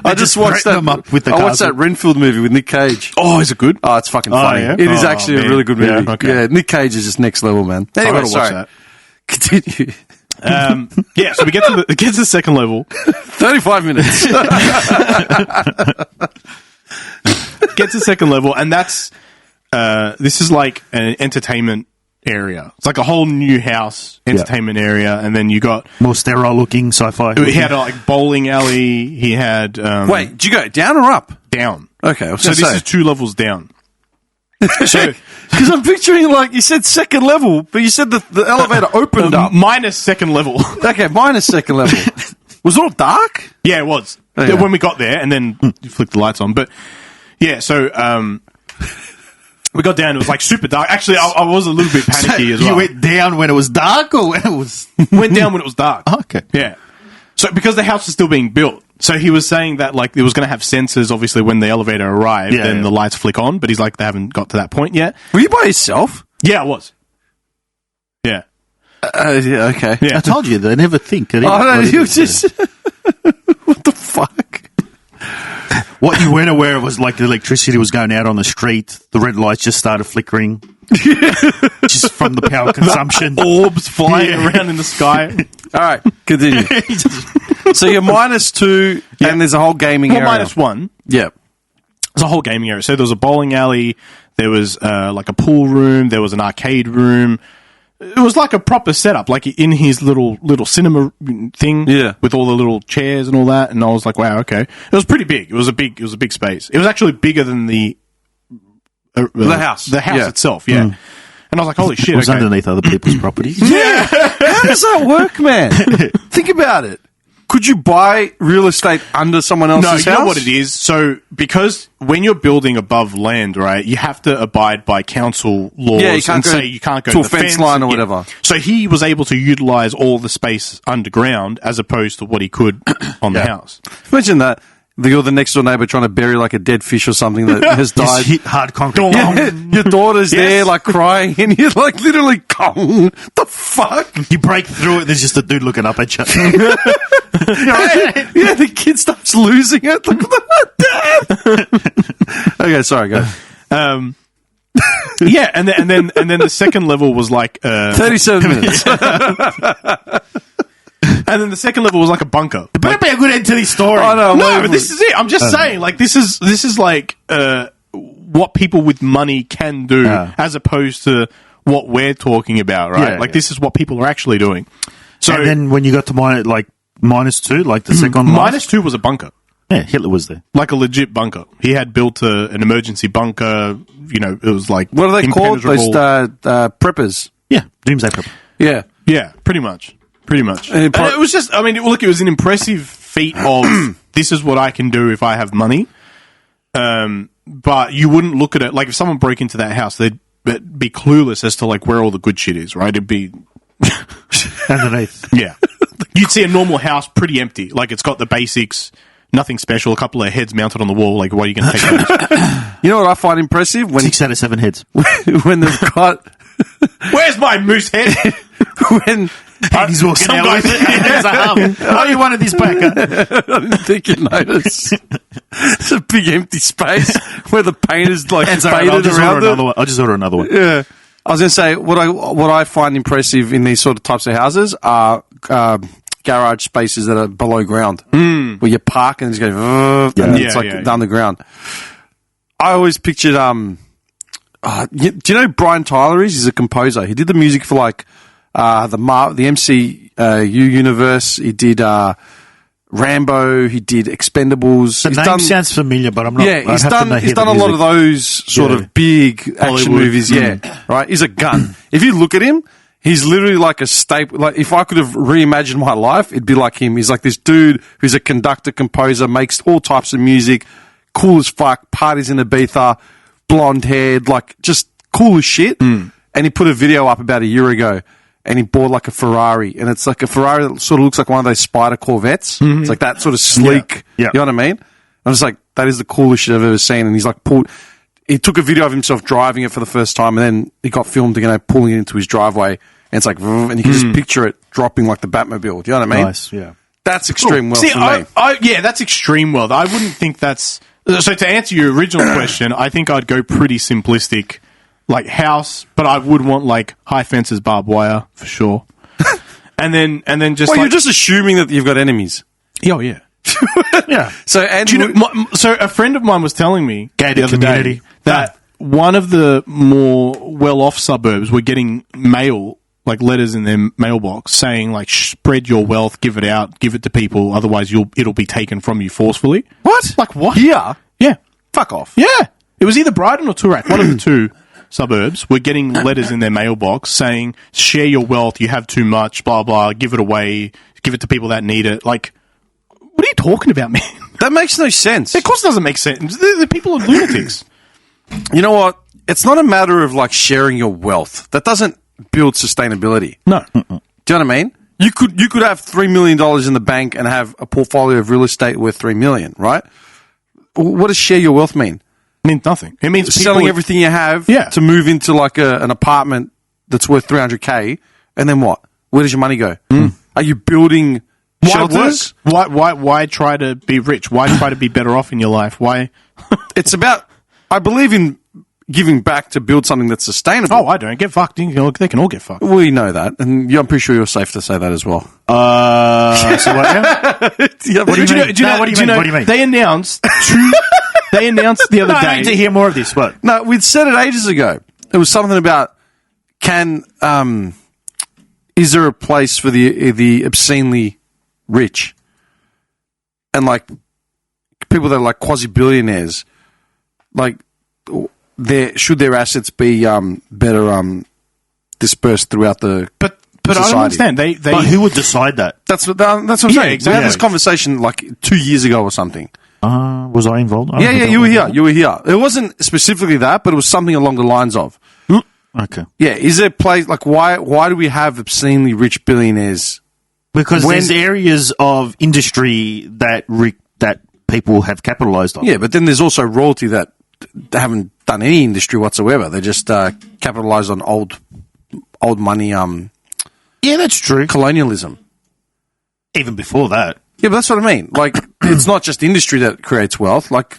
I just watched them up with the I watched that Renfield movie with Nick Cage. Oh, is it good? Oh, it's fucking funny. yeah? It is actually a man. really good movie. Yeah, okay. Yeah, Nick Cage is just next level, man. Anyway, I gotta watch sorry. Continue. Yeah, so we get to the second level. 35 minutes. Get to second level, and that's this is like an entertainment area. It's like a whole new house entertainment area, and then you got more sterile looking sci-fi. he had a like bowling alley. He had Wait, did you go down or up? down. Okay, I was So gonna this say. is 2 levels down. So Because I'm picturing, like, you said second level, but you said the elevator opened up. minus second level. Okay, minus second level. Was it all dark? Yeah, it was Okay. when we got there, and then you flicked the lights on. But yeah, so we got down. It was like super dark. Actually, I was a little bit panicky as well. You went down when it was dark or when it was... Went down when it was dark. Okay. Yeah. So because the house was still being built, so he was saying that like it was going to have sensors. Obviously, when the elevator arrived, Yeah, then yeah. the lights flick on. But he's like, they haven't got to that point yet. Were you by yourself? Yeah, I was. Yeah. Yeah, okay. Yeah. I told you, they never think. Oh, no, you just... What the fuck? What you weren't aware of was like the electricity was going out on the street. The red lights just started flickering. Just from the power consumption. Orbs flying around in the sky. All right, continue. So you're -2, and there's a whole gaming Well, area. -1. Yeah. There's a whole gaming area. So there was a bowling alley. There was like a pool room. There was an arcade room. It was like a proper setup, like in his little cinema thing, Yeah. with all the little chairs and all that. And I was like, wow, okay. It was pretty big. It was a big space. It was actually bigger than the house. the house Yeah. itself. Yeah. And I was like, holy shit, It was okay. underneath other people's property. Yeah. How does that work, man? Think about it. Could you buy real estate under someone else's No, house? you know what it is? So, because when you're building above land, right, you have to abide by council laws Yeah, you can't and go say you can't go to a the fence line or Yeah. whatever. So he was able to utilize all the space underground as opposed to what he could on the house. Imagine that. You're the next door neighbour trying to bury like a dead fish or something that has Just died. hit hard concrete. Yeah, your daughter's Yes. there, like crying, and you're like literally, the fuck? You break through it, there's just a dude looking up at you. Yeah, the kid starts losing it. Like, Dad. Okay, sorry, go. Yeah, and then the second level was like 37 minutes. and then the second level was like a bunker. Better be a good end to this story. I know. No, but this is it. I'm just saying, like this is like what people with money can do as opposed to what we're talking about, right? Yeah, like yeah. this is what people are actually doing. So And then when you got to -2, like the second -2 was a bunker. Yeah, Hitler was there. Like a legit bunker. He had built an emergency bunker. You know, it was like What are they called? Those impenetrable- preppers. Yeah, Doomsday Prepper. Yeah. Yeah, pretty much. And And it was just, I mean, look, it was an impressive feat of this is what I can do if I have money. But you wouldn't look at it, like if someone broke into that house, they'd be clueless as to like where all the good shit is, right? It'd be, Underneath. yeah. You'd see a normal house pretty empty. Like it's got the basics, nothing special, a couple of heads mounted on the wall. Like, what are you going to take those? You know what I find impressive? When 6 out of 7 heads. when they've got... Where's my moose head? when... And he's walking out with it. There's a hum. Oh, you wanted this back, huh? I didn't think you'd notice. It's a big empty space where the paint is like And sorry, I'll faded just order around another it. one. I'll just order another one. Yeah. I was going to say, what I find impressive in these sort of types of houses are garage spaces that are below ground, where you park and it's going, and it's like down the ground. I always pictured, do you know who Brian Tyler is? He's a composer. He did the music for like the MCU universe. He did Rambo. He did Expendables. The name sounds familiar, but I'm not. Yeah, he's done a lot of those sort of big action Hollywood. movies. Yeah, right. He's a gun. If you look at him, he's literally like a staple. Like if I could have reimagined my life, it'd be like him. He's like this dude who's a conductor, composer, makes all types of music, cool as fuck, parties in Ibiza, blonde haired, like just cool as shit. And he put a video up about a year ago, and he bought like a Ferrari, and it's like a Ferrari that sort of looks like one of those Spider Corvettes. It's like that sort of sleek. Yeah. You know what I mean? I was like, that is the coolest shit I've ever seen. And he's like, he took a video of himself driving it for the first time, and then he got filmed, pulling it into his driveway, and it's like, and you can just picture it dropping like the Batmobile. Do you know what I mean? Nice, yeah. That's extreme wealth See, for me. yeah, that's extreme wealth. I wouldn't think that's... So to answer your original question, I think I'd go pretty simplistic, like house, but I would want like high fences, barbed wire, for sure. and then just Well, like... you're just assuming that you've got enemies. Oh, yeah. Yeah. So, and Do you know, so a friend of mine was telling me Gated the other community. day that one of the more well-off suburbs were getting mail, like letters in their mailbox saying like, spread your wealth, give it out, give it to people, otherwise it'll be taken from you forcefully. what? Like what? Here? Yeah. Fuck off. Yeah. It was either Brighton or Toorak, one of the two suburbs, were getting letters in their mailbox saying, share your wealth, you have too much, blah, blah, give it away, give it to people that need it. Like, what are you talking about, man? That makes no sense. Of course it doesn't make sense. The people are lunatics. You know what? It's not a matter of like sharing your wealth. That doesn't build sustainability. No. Do you know what I mean? You could have $3 million in the bank and have a portfolio of real estate worth $3 million, right? What does share your wealth mean? It means nothing. It means Selling everything you have to move into like an apartment that's worth $300K, and then what? Where does your money go? Are you building shelters? Why try to be rich? Why try to be better off in your life? Why? It's about, I believe in giving back to build something that's sustainable. Oh, I don't. Get fucked. They can all get fucked. We know that, and I'm pretty sure you're safe to say that as well. So what now? Yeah, What do you mean? What do you mean? They announced the other No, I need to day. hear more of this. What? No, we'd said it ages ago. It was something about is there a place for the obscenely rich and like people that are like quasi billionaires, like should their assets be better dispersed throughout the But society? I don't understand. But who would decide that? That's what I'm saying. exactly. We had this conversation like 2 years ago or something. Was I involved? I don't Yeah, think I you were was here. involved. You were here. It wasn't specifically that, but it was something along the lines of. Okay. Yeah, is there a place like why do we have obscenely rich billionaires? Because When- there's areas of industry that people have capitalized on. Yeah, but then there's also royalty that they haven't done any industry whatsoever. They just capitalized on old money Yeah, that's true. colonialism. Even before that. Yeah, but that's what I mean. Like, it's not just industry that creates wealth. Like,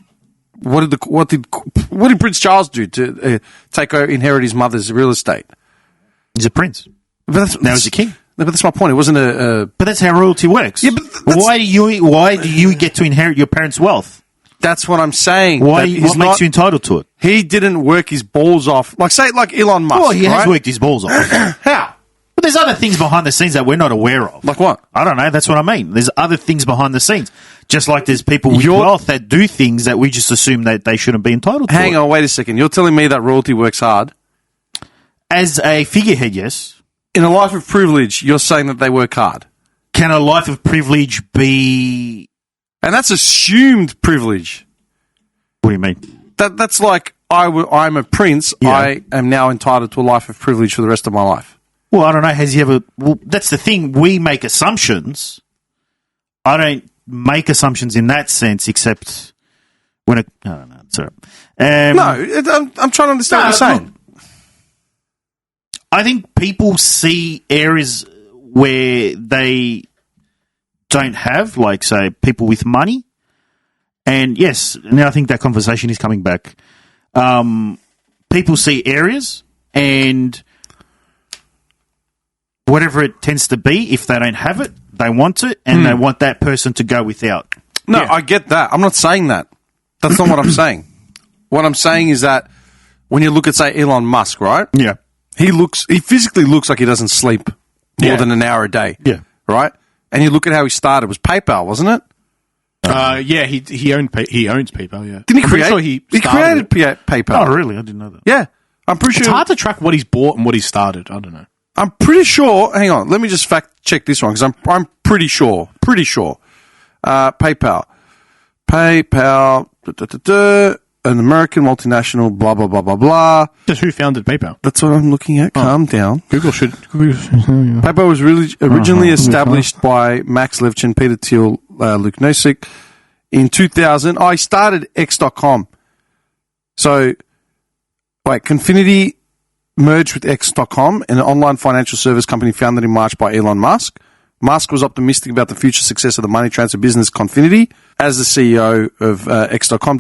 what did Prince Charles do to inherit his mother's real estate? He's a prince. But Now he's a king. But that's my point. It wasn't a But that's how royalty works. Yeah, but that's- why do you get to inherit your parents' wealth? that's what I'm saying. What That he's makes you entitled to it? He didn't work his balls off. Like, say, like Elon Musk. Well, he has right? worked his balls off. How? But there's other things behind the scenes that we're not aware of. Like what? I don't know. That's what I mean. There's other things behind the scenes. Just like there's people with You're- wealth that do things that we just assume that they shouldn't be entitled to. Hang on, wait a second. You're telling me that royalty works hard? As a figurehead, yes. In a life of privilege, you're saying that they work hard. Can a life of privilege be... And that's assumed privilege. What do you mean? That's like, I'm a prince. Yeah. I am now entitled to a life of privilege for the rest of my life. Well, I don't know. Has he ever... Well, that's the thing. We make assumptions. I don't make assumptions in that sense, except when it... I don't know. It's all right. I'm trying to understand what you're saying. I think people see areas where they don't have, like, say, people with money. And yes, now I think that conversation is coming back. People see areas and whatever it tends to be, if they don't have it, they want it, and they want that person to go without. No, I get that. I'm not saying that. That's not what I'm saying. What I'm saying is that when you look at, say, Elon Musk, right? Yeah. He physically looks like he doesn't sleep more Yeah. than an hour a day. Yeah. Right? And you look at how he started. It was PayPal, wasn't it? Yeah, he owns PayPal. Yeah, Didn't he I'm pretty create? sure he started created it. PayPal. Oh, really? I didn't know that. Yeah. I'm pretty It's sure. hard to track what he's bought and what he started. I don't know. I'm pretty sure. Hang on. Let me just fact check this one because I'm pretty sure. Pretty sure. PayPal. an American multinational, blah, blah, blah, blah, blah. Just who founded PayPal? That's what I'm looking at. Calm down. Google should. PayPal was originally established by Max Levchin, Peter Thiel, Luke Nosek in 2000. I started X.com. So, wait, Confinity merged with X.com, an online financial service company founded in March by Elon Musk. Musk was optimistic about the future success of the money transfer business Confinity. As the CEO of X.com,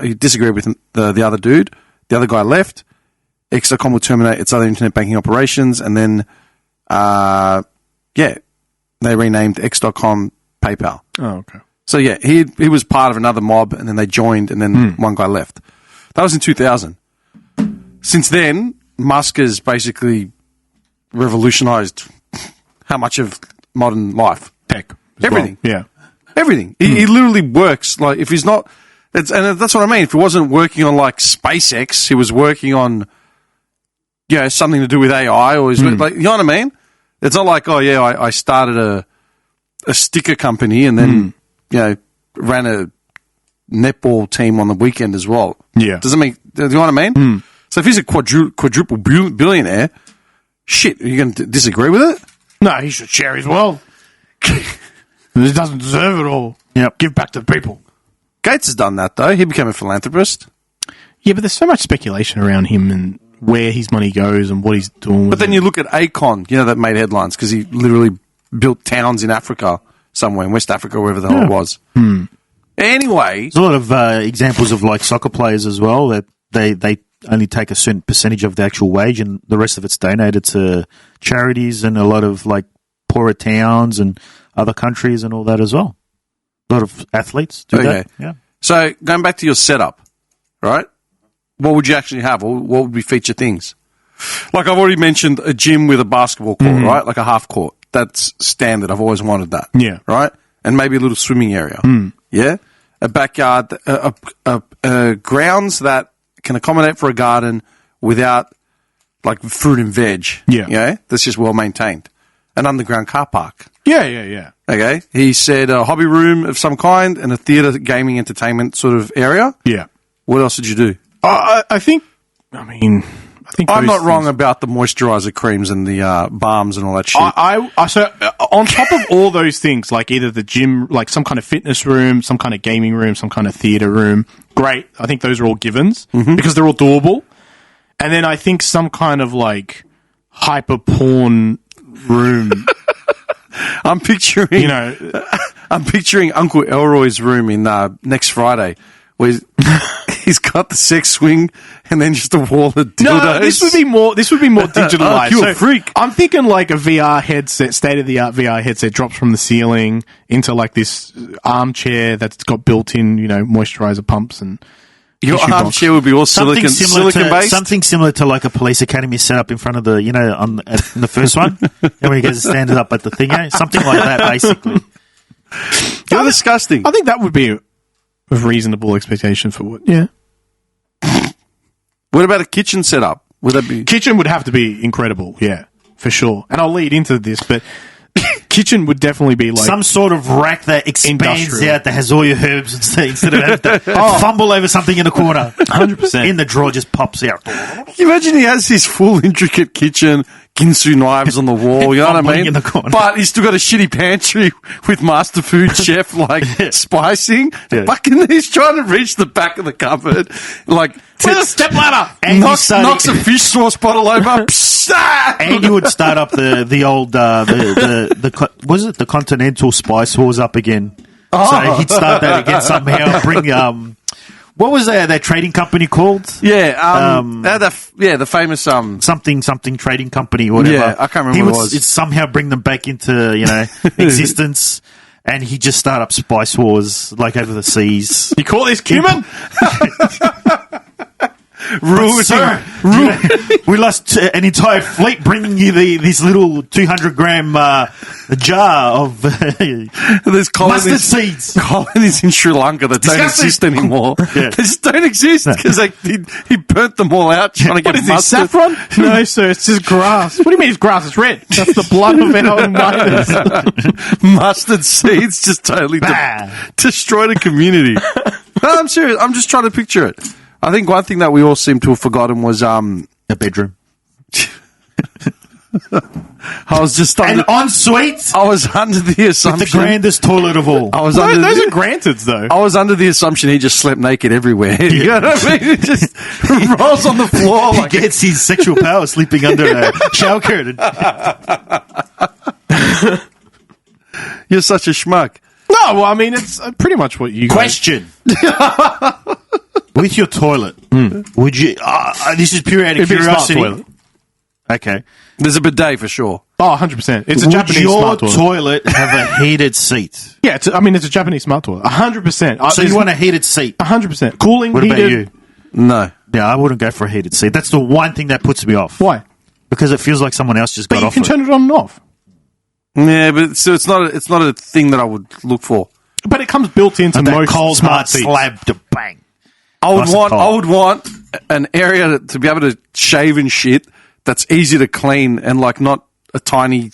he disagreed with the other dude. The other guy left. X.com will terminate its other internet banking operations, and then, they renamed X.com PayPal. Oh, okay. So, yeah, he was part of another mob, and then they joined, and then one guy left. That was in 2000. Since then, Musk has basically revolutionized how much of modern life. Tech. Everything. Well. Yeah. Everything. He literally works, like, if he's not... and that's what I mean. If he wasn't working on, like, SpaceX, he was working on, something to do with AI, or he's like, you know what I mean? It's not like, I started a sticker company and then, ran a netball team on the weekend as well. Yeah. Do you know what I mean? So if he's a quadruple billionaire, shit, are you going to disagree with it? No, he should share his wealth. He doesn't deserve it all. Yep. Give back to the people. Gates has done that, though. He became a philanthropist. Yeah, but there's so much speculation around him and where his money goes and what he's doing. But then you look at Akon, that made headlines because he literally built towns in Africa, somewhere in West Africa, wherever the hell it was. Anyway. There's a lot of examples of like soccer players as well that they only take a certain percentage of the actual wage and the rest of it's donated to charities and a lot of like poorer towns and other countries and all that as well. A lot of athletes do that. Yeah. So going back to your setup, right? What would you actually have? What would be feature things? Like I've already mentioned a gym with a basketball court, right? Like a half court. That's standard. I've always wanted that. Yeah. Right? And maybe a little swimming area. Yeah? A backyard, grounds that can accommodate for a garden without like fruit and veg. Yeah. Yeah? That's just well maintained. An underground car park. Yeah. Okay? He said a hobby room of some kind and a theatre, gaming, entertainment sort of area. Yeah. What else did you do? I think I'm not wrong about the moisturizer creams and the balms and all that shit. So on top of all those things, like either the gym, like some kind of fitness room, some kind of gaming room, some kind of theatre room, great. I think those are all givens because they're all doable. And then I think some kind of like hyper porn room. I'm picturing, I'm picturing Uncle Elroy's room in next Friday, where he's got the sex swing and then just a wall of dildos. No, this would be more digitalized. You're a freak. I'm thinking like a VR headset, state-of-the-art VR headset drops from the ceiling into like this armchair that's got built-in, moisturizer pumps and your armchair would be all silicon based. Something similar to like a police academy set up in front of the, in the first one, and when you guys stand up at the thing, something like that, basically. You're disgusting. I think that would be a reasonable expectation for what. Yeah. What about a kitchen setup? Would that be? Kitchen would have to be incredible. Yeah, for sure. And I'll lead into this, but kitchen would dedefinitely be like some sort of rack that expands industrial. out that has all your herbs instead of having to fumble over something in the corner. 100%. In the drawer just pops out. Can you imagine he has his full intricate kitchen, Ginsu knives on the wall, you know what I mean? In the corner. But he's still got a shitty pantry with master food chef spicing. Yeah. Fucking he's trying to reach the back of the cupboard. Like with a step ladder. And knocks a fish sauce bottle over. And you would start up the old was it the Continental Spice Wars up again? So he'd start that again somehow. Bring what was that trading company called? Yeah, the famous something trading company or whatever. Yeah, I can't remember he what would it was. Somehow bring them back into existence. And he just start up spice wars like over the seas. You call this cumin? We lost an entire fleet bringing you this little 200-gram jar of there's mustard seeds. Colonies in Sri Lanka that don't exist anymore. Yeah. They just don't exist because he burnt them all out trying to get What is mustard. this, saffron? No, sir, it's just grass. What do you mean it's grass? It's red. That's the blood of our miners. Mustard seeds just totally destroyed a community. I'm serious. I'm just trying to picture it. I think one thing that we all seem to have forgotten was A bedroom. I was just An ensuite I was under the with assumption the grandest toilet of all. I was No, under those the, are granted, though. I was under the assumption he just slept naked everywhere. You know what I mean? It just rolls on the floor He like gets his sexual power sleeping under a shower curtain. you're such a schmuck. No, well, I mean, it's pretty much what you guys... Question. With your toilet, would you... this is pure out of It'd be a smart curiosity. toilet. Okay. There's a bidet for sure. Oh, 100%. It's a Would Japanese your smart toilet. toilet have a heated seat? Yeah, it's a Japanese smart toilet. 100%. So you want a heated seat? 100%. Cooling, What about heated. you? No. Yeah, I wouldn't go for a heated seat. That's the one thing that puts me off. Why? Because it feels like someone else just But got you off can it. turn it on and off. Yeah, but it's not a thing that I would look for. But it comes built into That most cold smart hard seats. slab to bang. I would Nice and want cold. an area to be able to shave and shit that's easy to clean and like not a tiny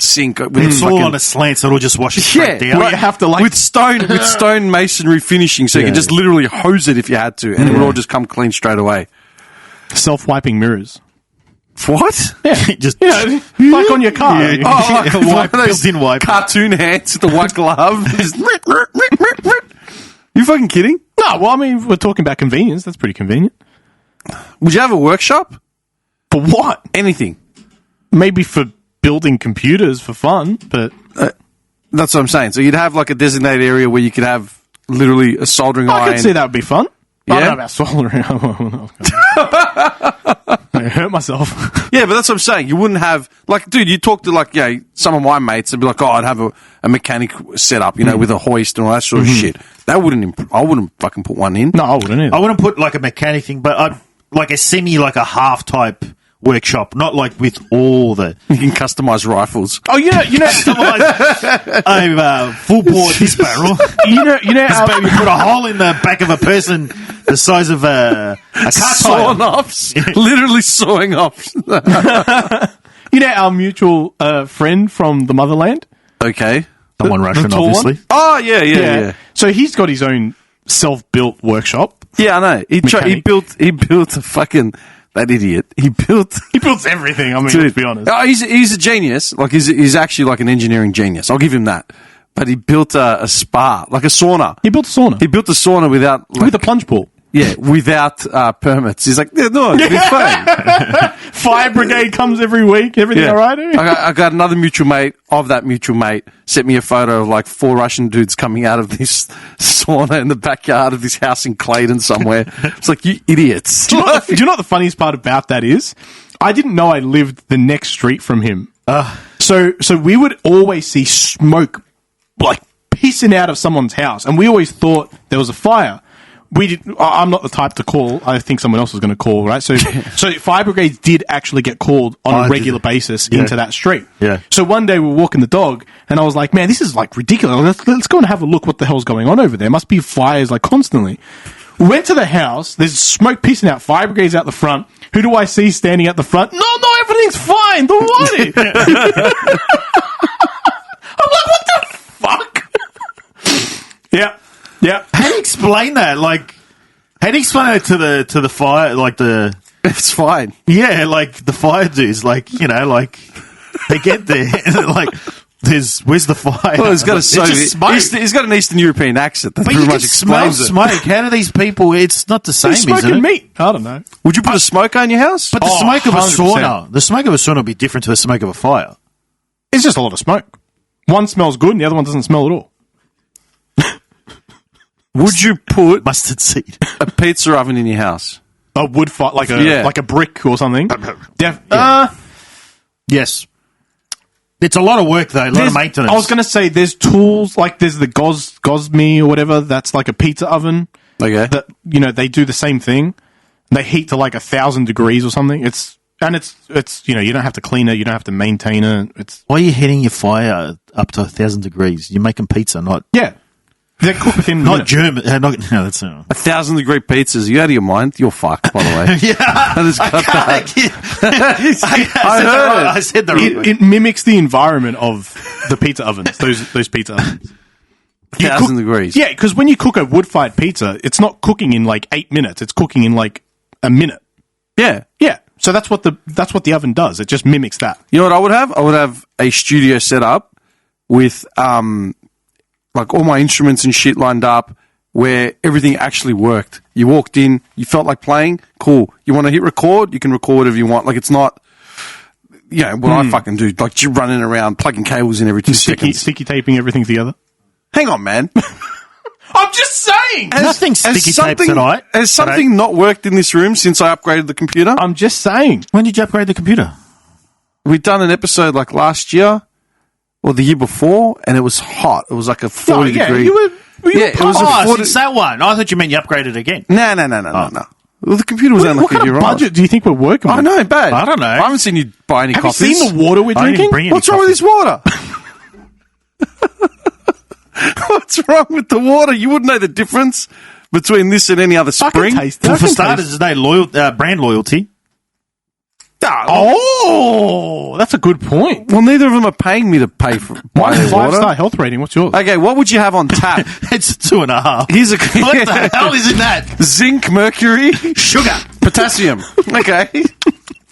sink with It's all fucking- on a slant, so it'll just wash it straight down. Where you have to, like- with stone masonry finishing, so you can just literally hose it if you had to, and it would all just come clean straight away. Self-wiping mirrors. What? Yeah. Just Like on your car. Yeah. Oh, like a Wipe, one of those built-in wipe. cartoon hands with the white glove. Just you fucking kidding? No, well, I mean, we're talking about convenience. That's pretty convenient. Would you have a workshop? For what? Anything. Maybe for building computers for fun, but... That's what I'm saying. So you'd have like a designated area where you could have literally a soldering I iron. could see that would be fun. I Yeah? don't know about soldering. I hurt myself. Yeah, but that's what I'm saying. You wouldn't have, like, dude, you talk to, like, some of my mates and be like, oh, I'd have a mechanic set up, with a hoist and all that sort of shit. That wouldn't, I wouldn't fucking put one in. No, I wouldn't either. I wouldn't put like a mechanic thing, but I'd like like a half type workshop, not like with all the You can customize rifles. Oh, you know, a full bore this barrel. you know, Just maybe put a hole in the back of a person the size of a car Sawing tire. offs. Literally sawing offs. you know our mutual friend from the motherland. Okay. Someone Russian, tall one? obviously. Oh, yeah. So he's got his own self-built workshop. Yeah, I know. He Mechanic. built a fucking, that idiot. He built... He builds everything. I mean, let's be honest. Oh, he's a genius. Like he's actually like an engineering genius. I'll give him that. But he built a spa, like a sauna. He built a sauna He built a sauna without with a plunge pool. without permits. He's like, yeah, no, it's fine. Fire brigade comes every week. Everything all right? I got another mutual mate of that mutual mate sent me a photo of like 4 Russian dudes coming out of this sauna in the backyard of this house in Clayton somewhere. It's like, you idiots. Do you know what the funniest part about that is? I didn't know I lived the next street from him. So we would always see smoke like pissing out of someone's house, and we always thought there was a fire. I'm not the type to call. I think someone else was going to call, right? So fire brigades did actually get called on a regular basis into that street. Yeah. So one day we were walking the dog, and I was like, "Man, this is like ridiculous. Let's go and have a look. What the hell's going on over there? Must be fires like constantly." We went to the house. There's smoke pissing out. Fire brigades out the front. Who do I see standing at the front? No, everything's fine. Don't worry. I'm like, what the fuck? Yeah. How do you explain that? Like, how do you explain it to the fire? Like It's fine. like the fire dudes. Like, like they get there and they're like, where's the fire? Well, he's got It's just smoke. he's got an Eastern European accent. That But pretty you much can smell explains it. smoke. How do these people? It's not the same, He's isn't smoking it? meat. I don't know. Would you put a smoker in your house? But the Oh, smoke of a 100%. sauna, will be different to the smoke of a fire. It's just a lot of smoke. One smells good and the other one doesn't smell at all. Would you put Mustard seed. a pizza oven in your house? A wood fire, like a brick or something. Yes. It's a lot of work though. A lot of maintenance. I was going to say there's tools like there's the Gosme or whatever. That's like a pizza oven. Okay. That they do the same thing. They heat to like 1,000 degrees or something. It's you don't have to clean it. You don't have to maintain it. It's Why are you heating your fire up to 1,000 degrees? You're making pizza, not they're cooked within not minutes. German. No, that's 1,000-degree pizzas. Are you out of your mind? You're fucked, by the way. yeah. I just got that. I said the wrong It mimics the environment of the pizza ovens. Those pizza ovens. 1,000 degrees. Yeah, because when you cook a wood-fired pizza, it's not cooking in like 8 minutes. It's cooking in like a minute. Yeah. Yeah. So that's what the oven does. It just mimics that. You know what I would have? I would have a studio set up with like all my instruments and shit lined up where everything actually worked. You walked in, you felt like playing, cool. You want to hit record, you can record whatever you want. Like it's not, what I fucking do, like you running around plugging cables in every 2 seconds. Sticky taping everything together. Hang on, man. I'm just saying. Nothing sticky tape tonight. Has something not worked in this room since I upgraded the computer? I'm just saying. When did you upgrade the computer? We'd done an episode like last year or the year before, and it was hot. It was like a 40 degree. It was a 40. Since that one. I thought you meant you upgraded again. No. Well, the computer was only like What a year kind of old. budget do you think we're working with? I know, bad. I don't know. I haven't seen you buy any Have coffees. you seen the water we're I didn't drinking? bring any What's wrong with this water? What's wrong with the water? You wouldn't know the difference between this and any other I can spring. taste it. Well, I for can starters, taste there's no brand loyalty. Oh, that's a good point. Well, neither of them are paying me to pay for buy Mine's their water. 5-star health rating. What's yours? Okay, what would you have on tap? It's 2.5. Here's a What the hell is in that? zinc, mercury, Sugar. potassium. Okay.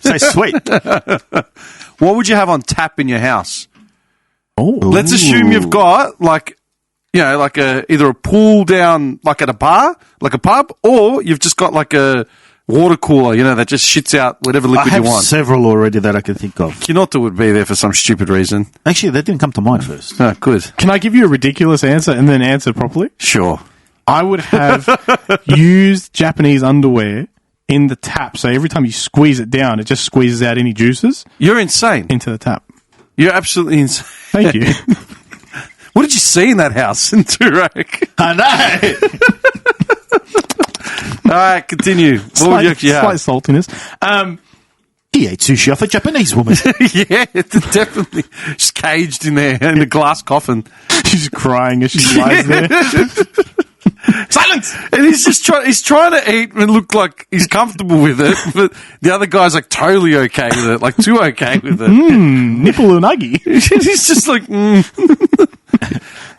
Say sweet. What would you have on tap in your house? Oh, Let's assume you've got like either a pool down like at a bar, like a pub, or you've just got like a water cooler, that just shits out whatever I liquid you have want. several already that I can think of. Kinoto would be there for some stupid reason. Actually, that didn't come to mind first. Oh, good. Can I give you a ridiculous answer and then answer properly? Sure. I would have used Japanese underwear in the tap, so every time you squeeze it down, it just squeezes out any juices You're insane. into the tap. You're absolutely insane. Thank you. What did you see in that house in Turak? I know. All right, continue. What would you actually Slight have? saltiness. He ate sushi off a Japanese woman. Yeah, it's definitely. She's caged in there in a glass coffin. She's crying as she lies there. Silence! And he's just trying to eat and look like he's comfortable with it, but the other guy's like totally okay with it, like too okay with it. Nipple unagi. He's just like,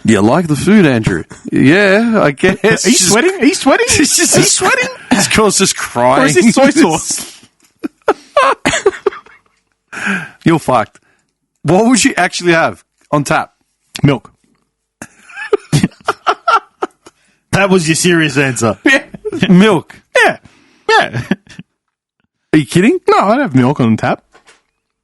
Do you like the food, Andrew? Yeah, I guess. Are you sweating? Are you sweating? Are you sweating? This girl's just crying. Or is this soy sauce? You're fucked. What would you actually have on tap? Milk. That was your serious answer. Milk. Yeah. Yeah. Are you kidding? No, I don't have milk on tap.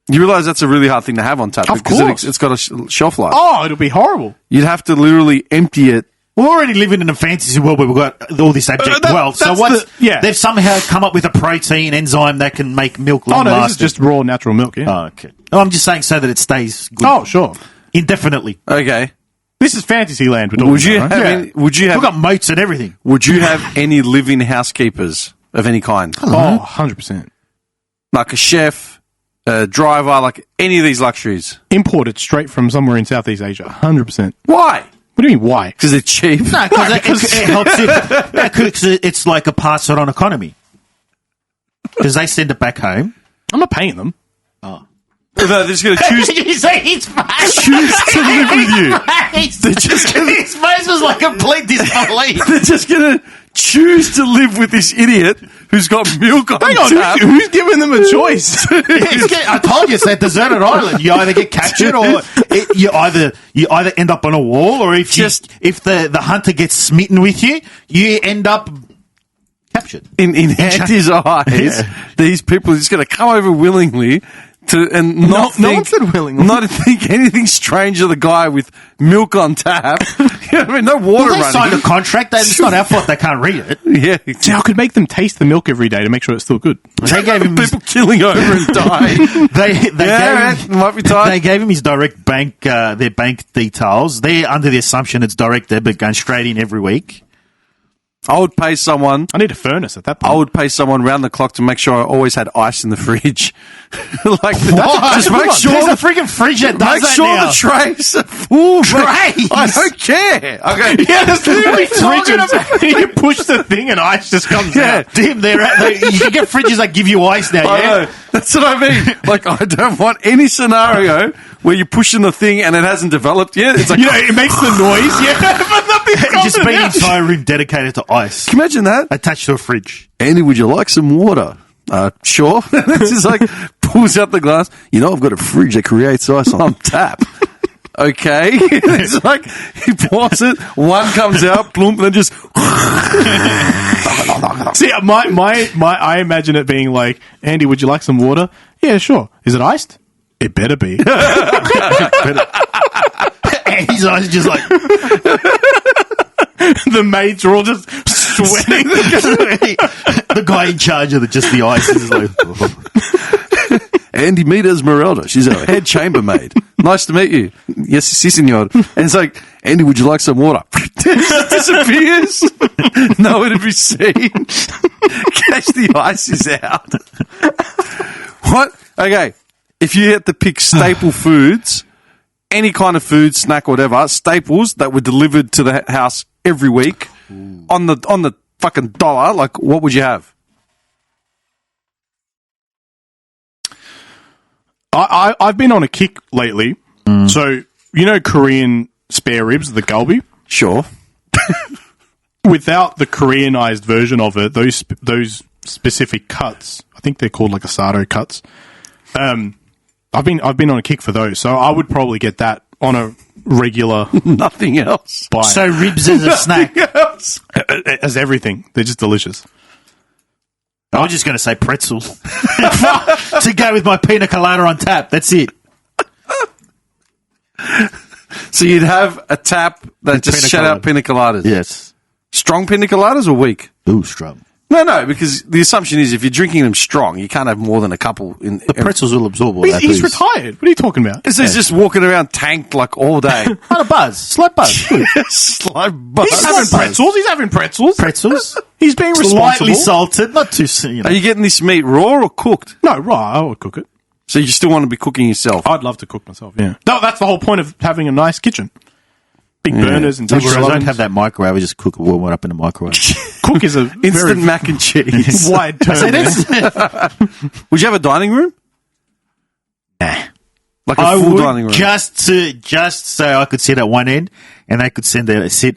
You realise that's a really hard thing to have on tap Of because course. it's got a shelf life. Oh, it'll be horrible. You'd have to literally empty it. We're already living in a fantasy world where we've got all this abject wealth. So they've somehow come up with a protein enzyme that can make milk long This is lasting. just raw natural milk, yeah. Oh, okay. No, I'm just saying so that it stays good. Oh, sure. Indefinitely. Okay. This is fantasy land we're talking Would you about, have right? any, would you We've have got moats and everything. would you have any living housekeepers of any kind? Oh, 100%. Like a chef, a driver, like any of these luxuries. Imported straight from somewhere in Southeast Asia. 100%. Why? What do you mean, why? Because they're cheap. No, because it helps you. Because it's like a pass it on economy. Because they send it back home. I'm not paying them. No, they're just going to choose You say he's to live with you. They're just gonna, His face was like complete disbelief. they're just going to choose to live with this idiot who's got milk on Hang on, tap. who's giving them a choice? I told you it's that deserted island. You either get captured or you either end up on a wall, or if the hunter gets smitten with you, you end up captured. In Andy's eyes, these people are just going to come over willingly not no one said willingly. Not think anything strange of the guy with milk on tap. You know what I mean? No water They signed a running. contract. It's not our fault they can't read it. Yeah. See, I could make them taste the milk every day to make sure it's still good. They gave him People killing over and dying. Might be time. They gave him his direct bank, their bank details. They're under the assumption it's direct debit going straight in every week. I would pay someone. I need a furnace at that point. I would pay someone round the clock to make sure I always had ice in the fridge. Just make sure there's a freaking fridge that does make that sure now. the trays are full. Trays? I don't care. Okay. Yeah, that's literally fridges. You push the thing and ice just comes Yeah. out. Damn, you can get fridges that give you ice now, I yeah? know. That's what I mean. Like, I don't want any scenario where you're pushing the thing and it hasn't developed yet. It's like, You know, it makes the noise. Yeah, but the Just be an entire room dedicated to ice. Can you imagine that? Attached to a fridge. Andy, would you like some water? Sure. It's just like, pulls out the glass. You know, I've got a fridge that creates ice on tap. Okay. It's like, he pours it, one comes out, plump, and then just... See, I imagine it being like, Andy, would you like some water? Yeah, sure. Is it iced? It better be. Andy's eyes are just like... The maids are all just sweating. The guy in charge of the ice is like... Andy, meet Esmeralda. She's our head chambermaid. Nice to meet you. Yes, si, senor. And it's like, Andy, would you like some water? Disappears. Nowhere to be seen. Catch the ice is out. What? Okay. If you had to pick staple foods, any kind of food, snack, whatever, staples that were delivered to the house every week on the fucking dollar, like, what would you have? I've been on a kick lately. So, you know Korean spare ribs, the galbi? Sure. Without the Koreanized version of it, those specific cuts, I think they're called like asado cuts. I've been on a kick for those, so I would probably get that on a regular Nothing else. bite. So ribs as a snack. As everything, they're just delicious. I was just going to say pretzels. To go with my pina colada on tap. That's it. So you'd have a tap that just pina shut out pina coladas. Yes. Strong pina coladas or weak? Ooh, strong. No, because the assumption is if you're drinking them strong, you can't have more than a couple. In The pretzels will absorb all that. He's booze. retired. What are you talking about? He's just walking around tanked like all day. Not a buzz. Slight buzz. Slow buzz. He's having pretzels. He's having pretzels. Pretzels. He's being responsible. Slightly salted. Not too, you know. Are you getting this meat raw or cooked? No, right. I would cook it. So you still want to be cooking yourself? I'd love to cook myself. Yeah. No, that's the whole point of having a nice kitchen. Big burners and Whereas I don't ovens. have that microwave. I just cook a warm one up in the microwave. Cook is a Instant very mac and cheese. wide term. Would you have a dining room? Nah. Like a I full would dining room? just so I could sit at one end and they could sit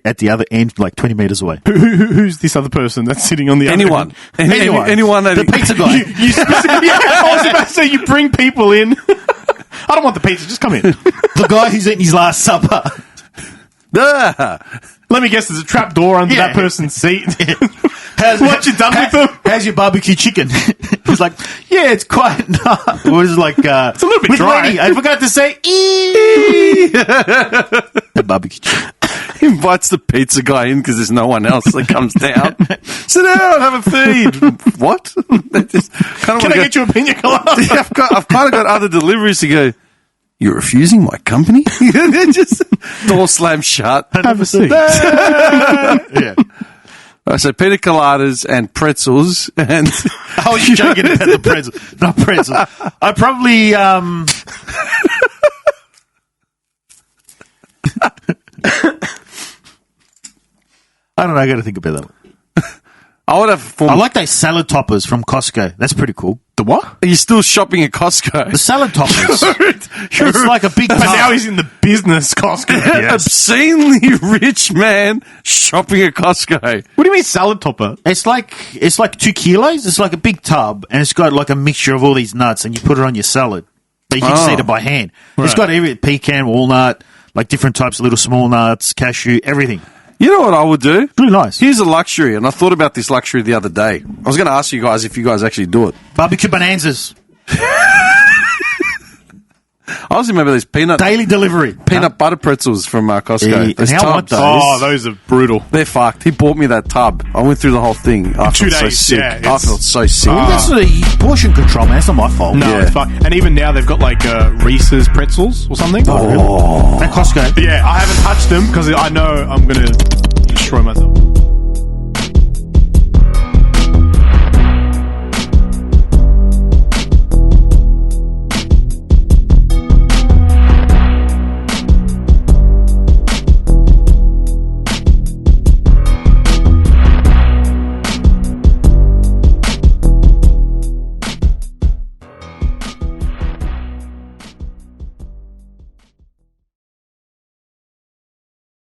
at the other end like 20 metres away. Who's this other person that's sitting on the Anyone. other end? Anyone that... The pizza guy. You specifically, I was about to say you bring people in. I don't want the pizza. Just come in. The guy who's eating his last supper. Let me guess. There's a trap door under that person's seat. What you done with them? How's your barbecue chicken? He's like, yeah, it's quite nice. It was like, it's a little bit dry. Lenny, I forgot to say, the barbecue chicken. He invites the pizza guy in because there's no one else that comes down. Sit down, have a feed. What? Can I get you a pina colada? I've kind of got other deliveries to go. You're refusing my company? Just door slam shut. Have a seat. Yeah. So pina coladas and pretzels and I was joking about the pretzels. Not pretzels. I probably, I don't know. I got to think about that one. I would have. I like those salad toppers from Costco. That's pretty cool. The what? Are you still shopping at Costco? The salad toppers. It's like a big But tub. now he's in the business Costco. Obscenely rich man shopping at Costco. What do you mean salad topper? It's like 2 kilos. It's like a big tub, and it's got like a mixture of all these nuts, and you put it on your salad. But you can just eat it by hand. It's got every pecan, walnut, like different types of little small nuts, cashew, everything. You know what I would do? Really nice. Here's a luxury, and I thought about this luxury the other day. I was going to ask you guys if you guys actually do it. Barbecue bonanzas. I also remember these Daily delivery. peanut butter pretzels from Costco. Yeah, Those and how much tubs. Oh, those are brutal. They're fucked. He bought me that tub. I went through the whole thing. I 2 felt so days, sick. yeah, I it's- felt so sick. That's the portion control, man. That's not my fault. No, Yeah. it's fine. And even now they've got like Reese's pretzels or something. At Costco. Yeah, I haven't touched them because I know I'm going to destroy myself.